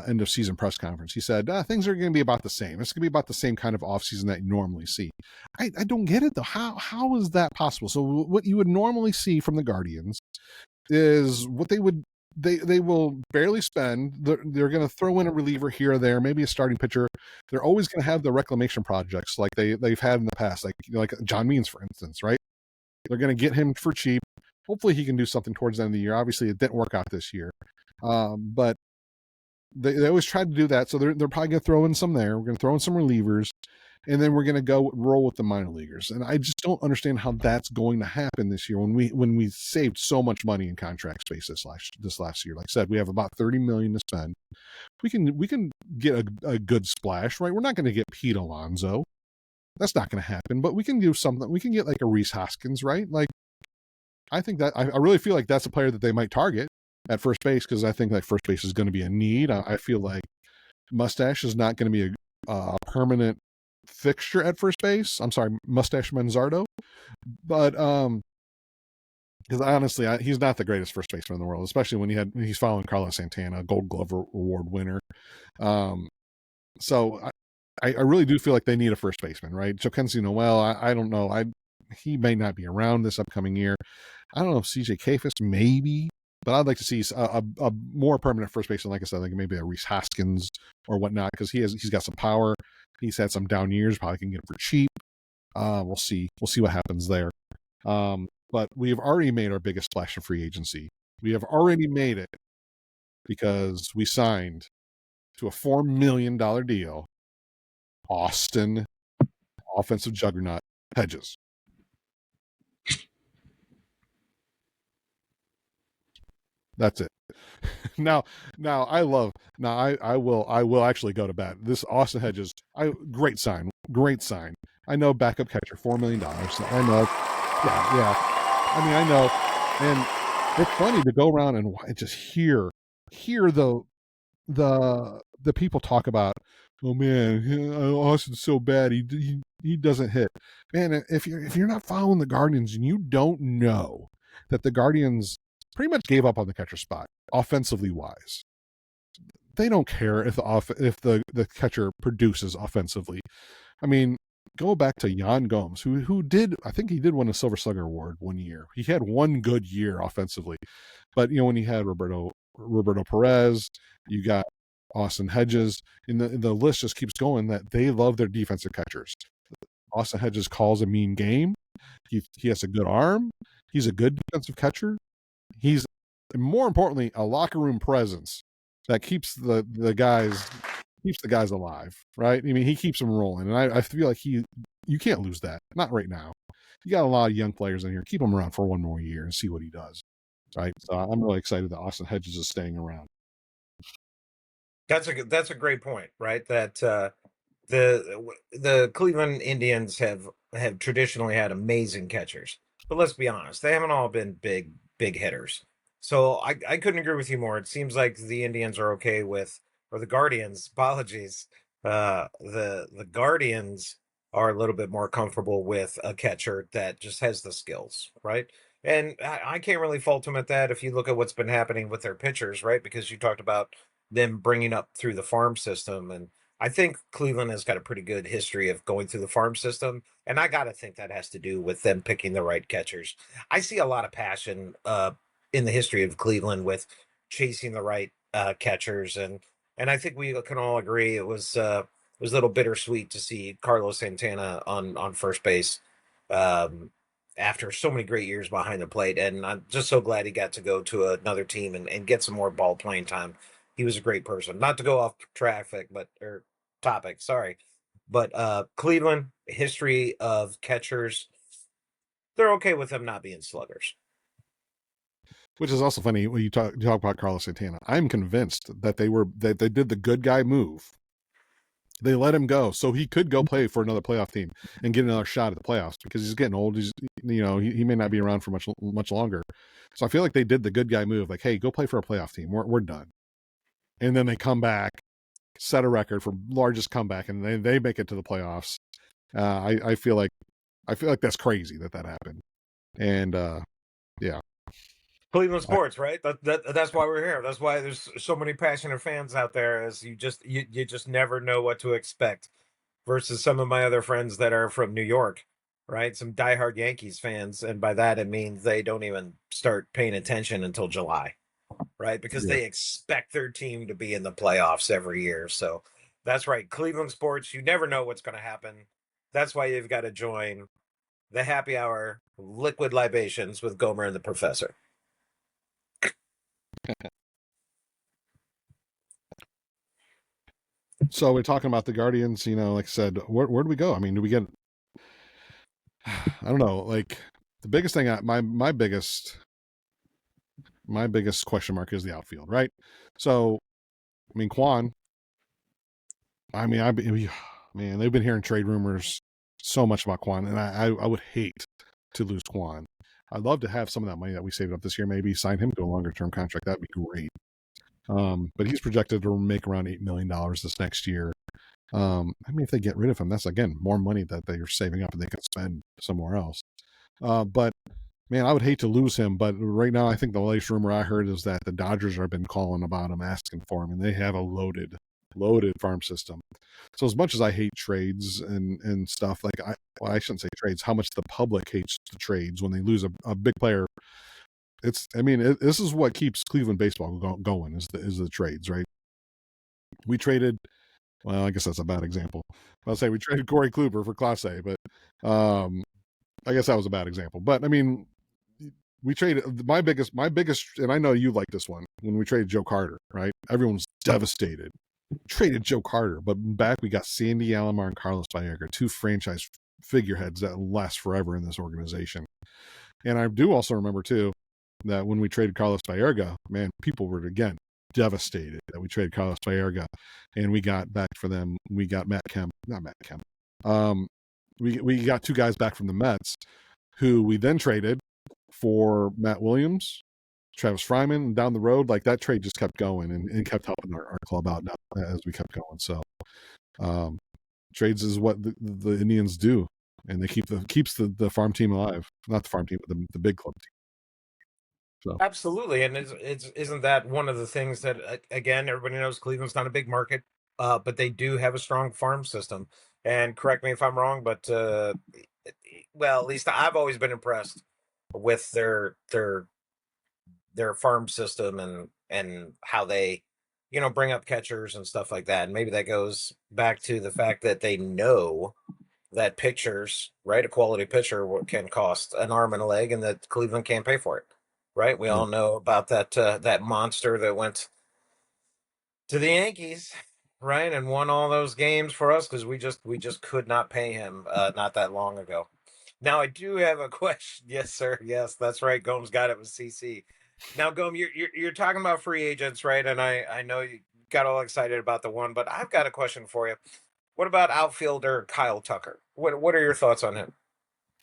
end of season press conference, he said things are going to be about the same. It's going to be about the same kind of off season that you normally see. I don't get it though. How is that possible? So what you would normally see from the Guardians is what they will barely spend. They're going to throw in a reliever here or there, maybe a starting pitcher. They're always going to have the reclamation projects like they've had in the past, like John Means, for instance, right? They're going to get him for cheap. Hopefully he can do something towards the end of the year. Obviously it didn't work out this year, but they always try to do that. So they're probably going to throw in some there. We're going to throw in some relievers, and then we're going to go roll with the minor leaguers. And I just don't understand how that's going to happen this year when we saved so much money in contract space this last year. Like I said, we have about 30 million to spend. We can get a good splash, right? We're not going to get Pete Alonso. That's not going to happen, but we can do something. We can get like a Rhys Hoskins, right? Like, I think that I really feel like that's a player that they might target at first base, because I think like first base is going to be a need. I feel like Mustache is not going to be a permanent fixture at first base. I'm sorry, Mustache Manzardo, but because honestly, he's not the greatest first baseman in the world, especially when he's following Carlos Santana, Gold Glove Award winner. So I really do feel like they need a first baseman, right? Jhokensi Noel, I don't know. He may not be around this upcoming year. I don't know if CJ Kayfus maybe, but I'd like to see a more permanent first baseman. Like I said, like maybe a Rhys Hoskins or whatnot, because he's got some power. He's had some down years. Probably can get him for cheap. We'll see what happens there. But we have already made our biggest splash in free agency. We have already made it because we signed to a $4 million deal Austin offensive juggernaut Hedges. That's it. Now I will actually go to bat. This Austin Hedges, great sign. I know, backup catcher, $4 million. I know. Yeah. I mean, I know. And it's funny to go around and just hear the people talk about, oh man, Austin's so bad. He doesn't hit. Man, if you're not following the Guardians and you don't know that the Guardians pretty much gave up on the catcher spot offensively wise. They don't care if the catcher produces offensively. I mean, go back to Yan Gomes, who did, I think he did win a Silver Slugger Award one year. He had one good year offensively, but when he had Roberto Perez, you got Austin Hedges, and the list just keeps going. That they love their defensive catchers. Austin Hedges calls a mean game. He has a good arm. He's a good defensive catcher. He's, more importantly, a locker room presence that keeps the guys alive, right? I mean, he keeps them rolling, and I feel like you can't lose that. Not right now. You got a lot of young players in here. Keep him around for one more year and see what he does, right? So I'm really excited that Austin Hedges is staying around. That's a great point, right? That the Cleveland Indians have traditionally had amazing catchers, but let's be honest, they haven't all been big hitters. So I couldn't agree with you more. It seems like the Indians are okay with, or the Guardians, apologies, the Guardians are a little bit more comfortable with a catcher that just has the skills, right? And I can't really fault them at that if you look at what's been happening with their pitchers, right? Because you talked about them bringing up through the farm system, and I think Cleveland has got a pretty good history of going through the farm system, and I got to think that has to do with them picking the right catchers. I see a lot of passion in the history of Cleveland with chasing the right catchers, and I think we can all agree it was a little bittersweet to see Carlos Santana on first base after so many great years behind the plate, and I'm just so glad he got to go to another team and get some more ball playing time. He was a great person. Not to go off traffic, but or topic, sorry. But Cleveland, history of catchers, they're okay with them not being sluggers. Which is also funny when you talk about Carlos Santana. I'm convinced that they did the good guy move. They let him go so he could go play for another playoff team and get another shot at the playoffs, because he's getting old. He's he may not be around for much longer. So I feel like they did the good guy move. Like, hey, go play for a playoff team. We're done. And then they come back, set a record for largest comeback, and they make it to the playoffs. I feel like that's crazy that happened. And yeah. Cleveland sports, right? That's why we're here. That's why there's so many passionate fans out there. As you just never know what to expect. Versus some of my other friends that are from New York, right? Some diehard Yankees fans, and by that it means they don't even start paying attention until July, right? Because they expect their team to be in the playoffs every year. So that's right. Cleveland sports, you never know what's going to happen. That's why you've got to join the happy hour liquid libations with Gomer and the Professor. So we're talking about the Guardians. Like I said, where do we go? I mean, do we get? I don't know. Like the biggest thing, my biggest question mark is the outfield, right? So, I mean, Quan. I mean, man, they've been hearing trade rumors so much about Quan, and I would hate to lose Quan. I'd love to have some of that money that we saved up this year, maybe sign him to a longer term contract. That'd be great. But he's projected to make around $8 million this next year. I mean, if they get rid of him, that's again more money that they're saving up and they can spend somewhere else. But man, I would hate to lose him. But right now, I think the latest rumor I heard is that the Dodgers have been calling about him, asking for him, and they have a loaded farm system. So as much as I hate trades and stuff, like I shouldn't say trades, how much the public hates the trades when they lose a big player. This is what keeps Cleveland baseball going is the trades, right? We traded. Well, I guess that's a bad example. I'll say we traded Corey Kluber for Clase, but I guess that was a bad example. But I mean, we traded my biggest, and I know you like this one when we traded Joe Carter, right? Everyone was devastated. Traded Joe Carter, but back we got Sandy Alomar and Carlos Baerga, two franchise figureheads that last forever in this organization. And I do also remember too that when we traded Carlos Baerga, man, people were again devastated that we traded Carlos Baerga, and we got back for them. We got Matt Kemp, not Matt Kemp. We got two guys back from the Mets, who we then traded for Matt Williams, Travis Fryman, and down the road. Like that trade just kept going and kept helping our club out as we kept going. So trades is what the Indians do, and they keeps the farm team alive. Not the farm team, but the big club team. So. Absolutely, and isn't that one of the things that again everybody knows Cleveland's not a big market, but they do have a strong farm system. And correct me if I'm wrong, but well, at least I've always been impressed with their farm system and how they bring up catchers and stuff like that. And maybe that goes back to the fact that they know that pitchers, right, a quality pitcher can cost an arm and a leg, and that Cleveland can't pay for it. Right, we all know about that monster that went to the Yankees, right, and won all those games for us because we just could not pay him not that long ago. Now I do have a question. Yes, sir. Yes, that's right. Gomes got it with CC. Now, Gomes, you're talking about free agents, right? And I know you got all excited about the one, but I've got a question for you. What about outfielder Kyle Tucker? What are your thoughts on him?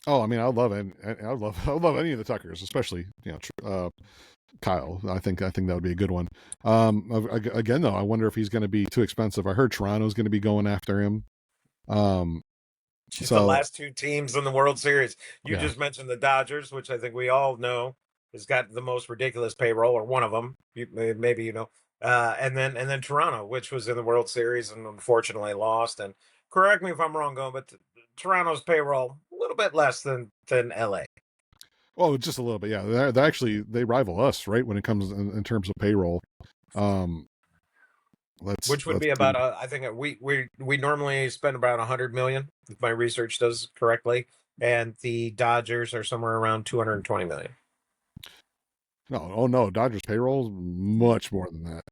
Oh, I mean, I love it. I love any of the Tuckers, especially Kyle. I think that would be a good one. Again, though, I wonder if he's going to be too expensive. I heard Toronto's going to be going after him. The last two teams in the World Series. You just mentioned the Dodgers, which I think we all know has got the most ridiculous payroll, or one of them. Maybe and then Toronto, which was in the World Series and unfortunately lost. And correct me if I'm wrong, going, but Toronto's payroll a little bit less than LA. Well, just a little bit, yeah. They actually rival us, right, when it comes in terms of payroll. Which would be about I think we normally spend about 100 million, if my research does correctly, and the Dodgers are somewhere around 220 million. No, Dodgers payroll is much more than that.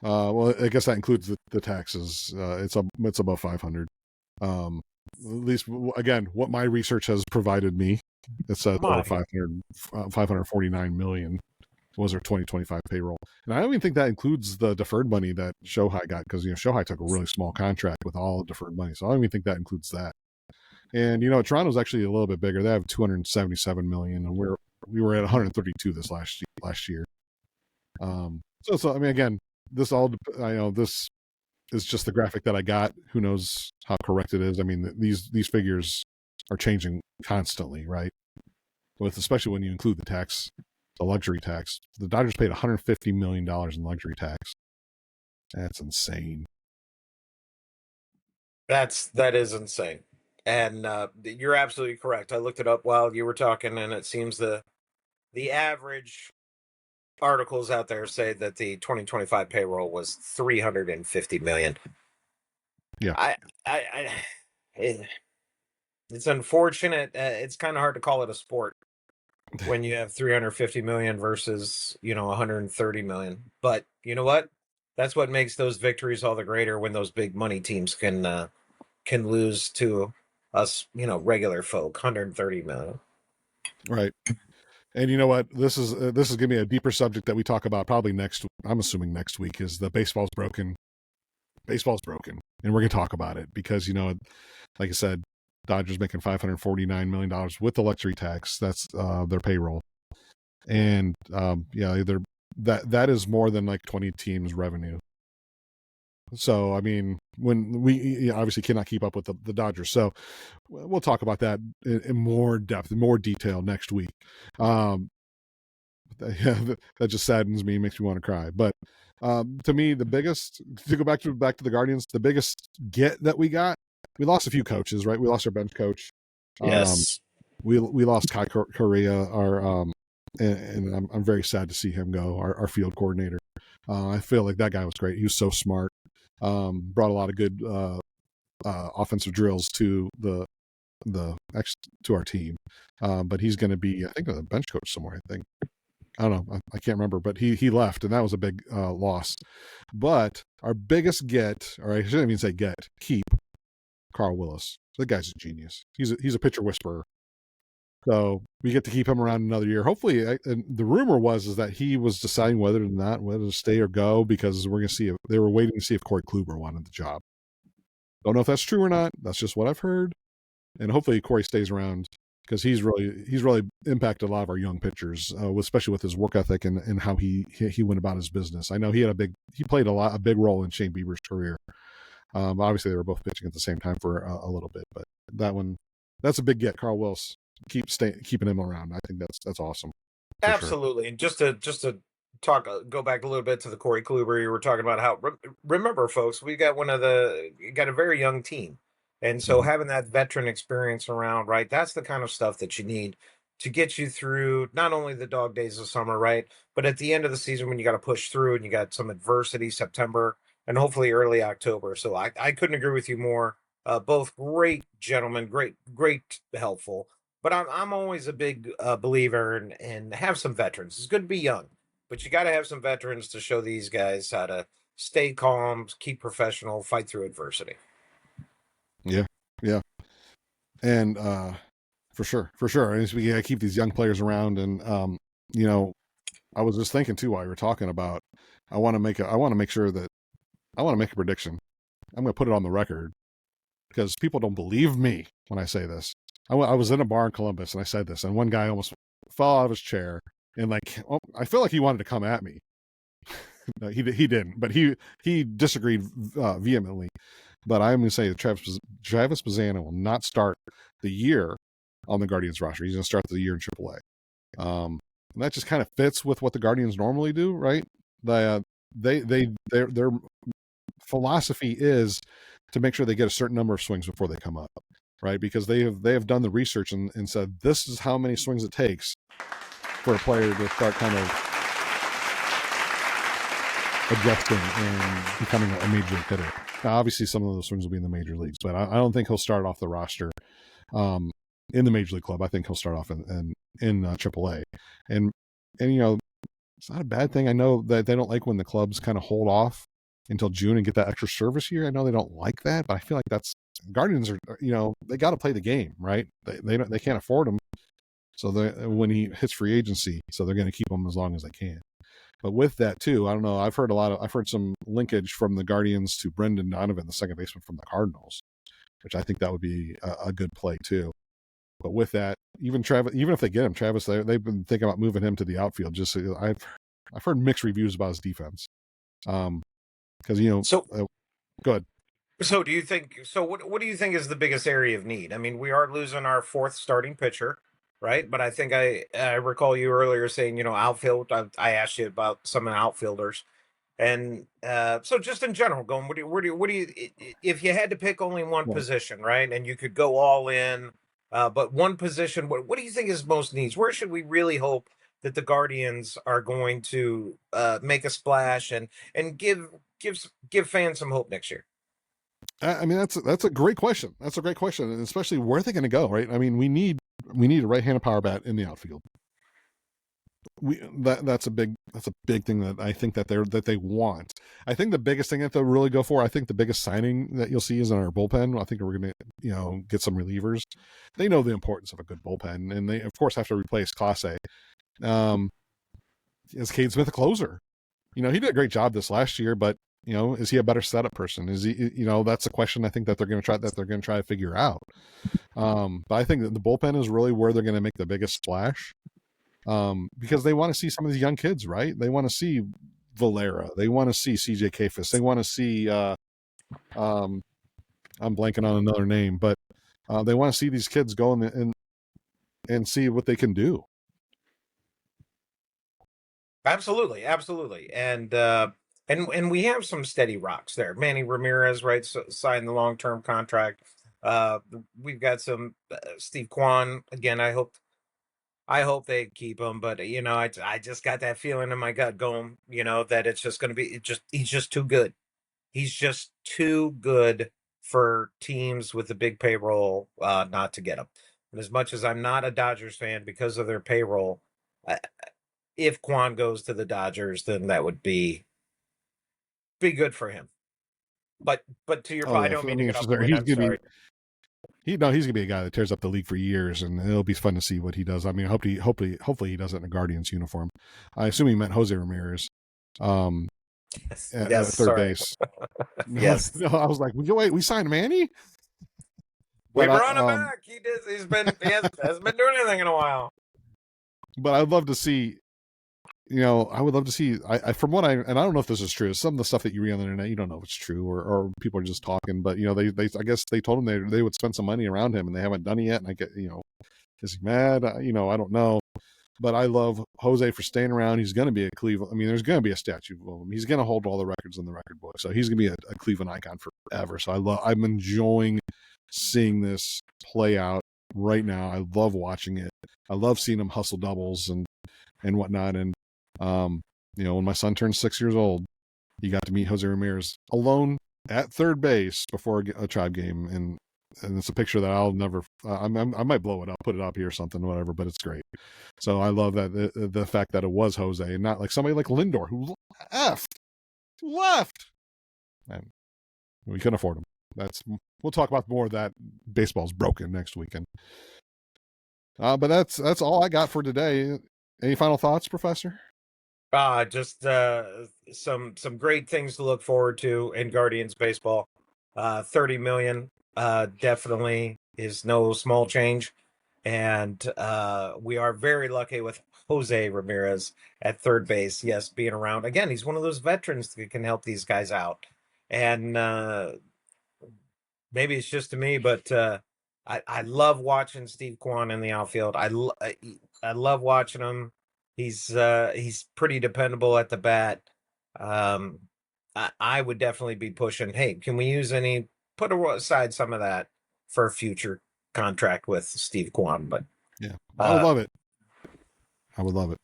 Well, I guess that includes the taxes. It's above 500. At least again, what my research has provided me, it says 549 million was their 2025 payroll. And I don't even think that includes the deferred money that Shohei got, because Shohei took a really small contract with all the deferred money. So I don't even think that includes that. And Toronto's actually a little bit bigger. They have 277 million, and we were at 132 this last year. So I mean, again, this is just the graphic that I got. Who knows how correct it is? I mean, these figures are changing constantly, right? Especially when you include the luxury tax. The Dodgers paid $150 million in luxury tax. That's insane. That is insane. And you're absolutely correct. I looked it up while you were talking, and it seems the average articles out there say that the 2025 payroll was 350 million. Yeah. It's unfortunate. It's kind of hard to call it a sport when you have 350 million versus 130 million. But you know what? That's what makes those victories all the greater when those big money teams can lose to us, regular folk, 130 million. Right. And you know what? This is gonna be a deeper subject that we talk about probably next. I'm assuming next week is the baseball's broken. Baseball's broken, and we're gonna talk about it because like I said, Dodgers making $549 million with the luxury tax. That's their payroll, and yeah, that is more than like 20 teams' revenue. So I mean, when we obviously cannot keep up with the Dodgers, so we'll talk about that in more depth, in more detail next week. Yeah, that just saddens me, makes me want to cry. But to me, the biggest to go back to the Guardians, the biggest get that we got, we lost a few coaches, right? We lost our bench coach. Yes. We lost Kai Correa, our and I'm very sad to see him go, our field coordinator. I feel like that guy was great. He was so smart. Brought a lot of good offensive drills to to our team. But he's going to be, I think, a bench coach somewhere. I think. I don't know. I can't remember, but he left, and that was a big loss. But our biggest get, or I shouldn't even say get, keep Carl Willis. The guy's a genius. He's a pitcher whisperer. So we get to keep him around another year. Hopefully, and the rumor is that he was deciding whether to stay or go, because we're going to see if they were waiting to see if Corey Kluber wanted the job. Don't know if that's true or not. That's just what I've heard. And hopefully Corey stays around, because he's really impacted a lot of our young pitchers, especially with his work ethic and how he went about his business. I know he played a big role in Shane Bieber's career. Obviously, they were both pitching at the same time for a little bit, but that's a big get. Carl Wills, keeping him around. I think that's awesome. Absolutely. Sure. And just to go back a little bit to the Corey Kluber, you were talking about how, remember, folks, we got a very young team. And so having that veteran experience around, right, that's the kind of stuff that you need to get you through not only the dog days of summer, right, but at the end of the season when you got to push through and you got some adversity, September and hopefully early October. So I couldn't agree with you more. Both great gentlemen, great helpful. But I'm always a big believer in have some veterans. It's good to be young, but you got to have some veterans to show these guys how to stay calm, keep professional, fight through adversity. Yeah, and for sure, and we gotta keep these young players around. And I was just thinking too while you were talking about, I want to make a prediction. I'm going to put it on the record, because people don't believe me when I say this. I was in a bar in Columbus and I said this, and one guy almost fell out of his chair, and I feel like he wanted to come at me. No, he didn't, but he disagreed vehemently. But I'm going to say that Travis Bazzana will not start the year on the Guardians roster. He's going to start the year in AAA. And that just kind of fits with what the Guardians normally do, right? Their philosophy is to make sure they get a certain number of swings before they come up, right? Because they have done the research and said this is how many swings it takes for a player to start kind of adjusting and becoming a major league hitter. Now, obviously, some of those swings will be in the major leagues, but I don't think he'll start off the roster in the major league club. I think he'll start off in AAA, and it's not a bad thing. I know that they don't like when the clubs kind of hold off until June and get that extra service year. I know they don't like that, but I feel like that's Guardians are they got to play the game, right? They can't afford him, so when he hits free agency, so they're going to keep him as long as they can. But with that too, I don't know. I've heard some linkage from the Guardians to Brendan Donovan, the second baseman from the Cardinals, which I think that would be a good play too. But with that, even if they get him, Travis, they've been thinking about moving him to the outfield. Just I've heard mixed reviews about his defense. Because go ahead. So do you think? So what do you think is the biggest area of need? I mean, we are losing our fourth starting pitcher, right? But I think I recall you earlier saying, outfield. I asked you about some outfielders, and so just in general, going, what do you, if you had to pick only one position, right, and you could go all in, but one position, what do you think is most needs? Where should we really hope that the Guardians are going to make a splash and give fans some hope next year? I mean, that's a great question. That's a great question, and especially where are they going to go, right? I mean, we need a right-handed power bat in the outfield. That's a big thing that I think that they want. I think the biggest thing that they'll really go for, I think the biggest signing that you'll see is in our bullpen. I think we're going to get some relievers. They know the importance of a good bullpen, and they of course have to replace Clase. Is Cade Smith a closer? He did a great job this last year, but is he a better setup person? Is he? That's a question I think that they're going to try to figure out. But I think that the bullpen is really where they're going to make the biggest splash. Because they want to see some of these young kids, right? They want to see Valera. They want to see CJ Kafis. They want to see I'm blanking on another name, but they want to see these kids go and see what they can do. Absolutely, and we have some steady rocks there. Manny Ramirez, right, signed the long-term contract. We've got some Steve Kwan again. I hope they keep him, but I just got that feeling in my gut going, that it's just going to be he's just too good. He's just too good for teams with a big payroll not to get him. And as much as I'm not a Dodgers fan because of their payroll, if Kwan goes to the Dodgers, then that would be good for him. But to your point, I don't mean to get off the point. I'm sorry. He's gonna be a guy that tears up the league for years, and it'll be fun to see what he does. I mean, hopefully he does it in a Guardians uniform. I assume he meant Jose Ramirez. At third base. Yes. I was like, wait, we signed Manny? We brought him back. He hasn't been doing anything in a while. But I'd love to see. I would love to see. From what and I don't know if this is true. Some of the stuff that you read on the internet, you don't know if it's true or people are just talking. But they I guess they told him they would spend some money around him, and they haven't done it yet. And I get is he mad? I don't know. But I love Jose for staying around. He's going to be a Cleveland. I mean, there's going to be a statue of him. He's going to hold all the records in the record book. So he's going to be a Cleveland icon forever. So I'm enjoying seeing this play out right now. I love watching it. I love seeing him hustle doubles and whatnot. And when my son turned 6 years old, he got to meet Jose Ramirez alone at third base before a Tribe game, and it's a picture that I'll never. I might blow it up, put it up here or something, whatever. But it's great. So I love that the fact that it was Jose and not like somebody like Lindor who left, and we couldn't afford him. We'll talk about more of that. Baseball's broken next weekend. But that's all I got for today. Any final thoughts, Professor? Just some great things to look forward to in Guardians baseball. $30 million definitely is no small change, and we are very lucky with Jose Ramirez at third base. Yes, being around again, he's one of those veterans that can help these guys out, and maybe it's just to me, but I love watching Steve Kwan in the outfield. I love watching him. He's pretty dependable at the bat. I would definitely be pushing. Hey, can we put aside some of that for a future contract with Steve Kwan? But yeah, I would love it. I would love it.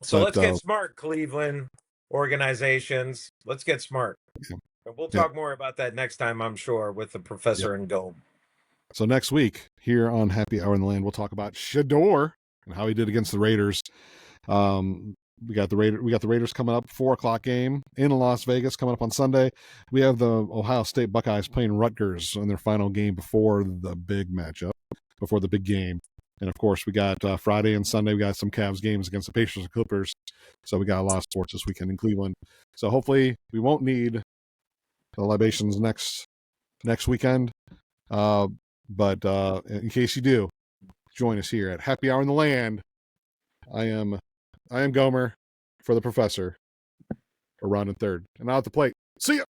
So let's get smart, Cleveland organizations. Let's get smart. Yeah. We'll talk more about that next time, I'm sure, with the Professor and Dome. So next week here on Happy Hour in the Land, we'll talk about Shador and how he did against the Raiders. We got the Raiders coming up, 4:00 game in Las Vegas coming up on Sunday. We have the Ohio State Buckeyes playing Rutgers in their final game before the big matchup, before the big game. And of course, we got Friday and Sunday. We got some Cavs games against the Pacers and Clippers. So we got a lot of sports this weekend in Cleveland. So hopefully we won't need the libations next weekend. But in case you do, join us here at Happy Hour in the Land. I am Gomer for the Professor, around in third, and out at the plate. See ya.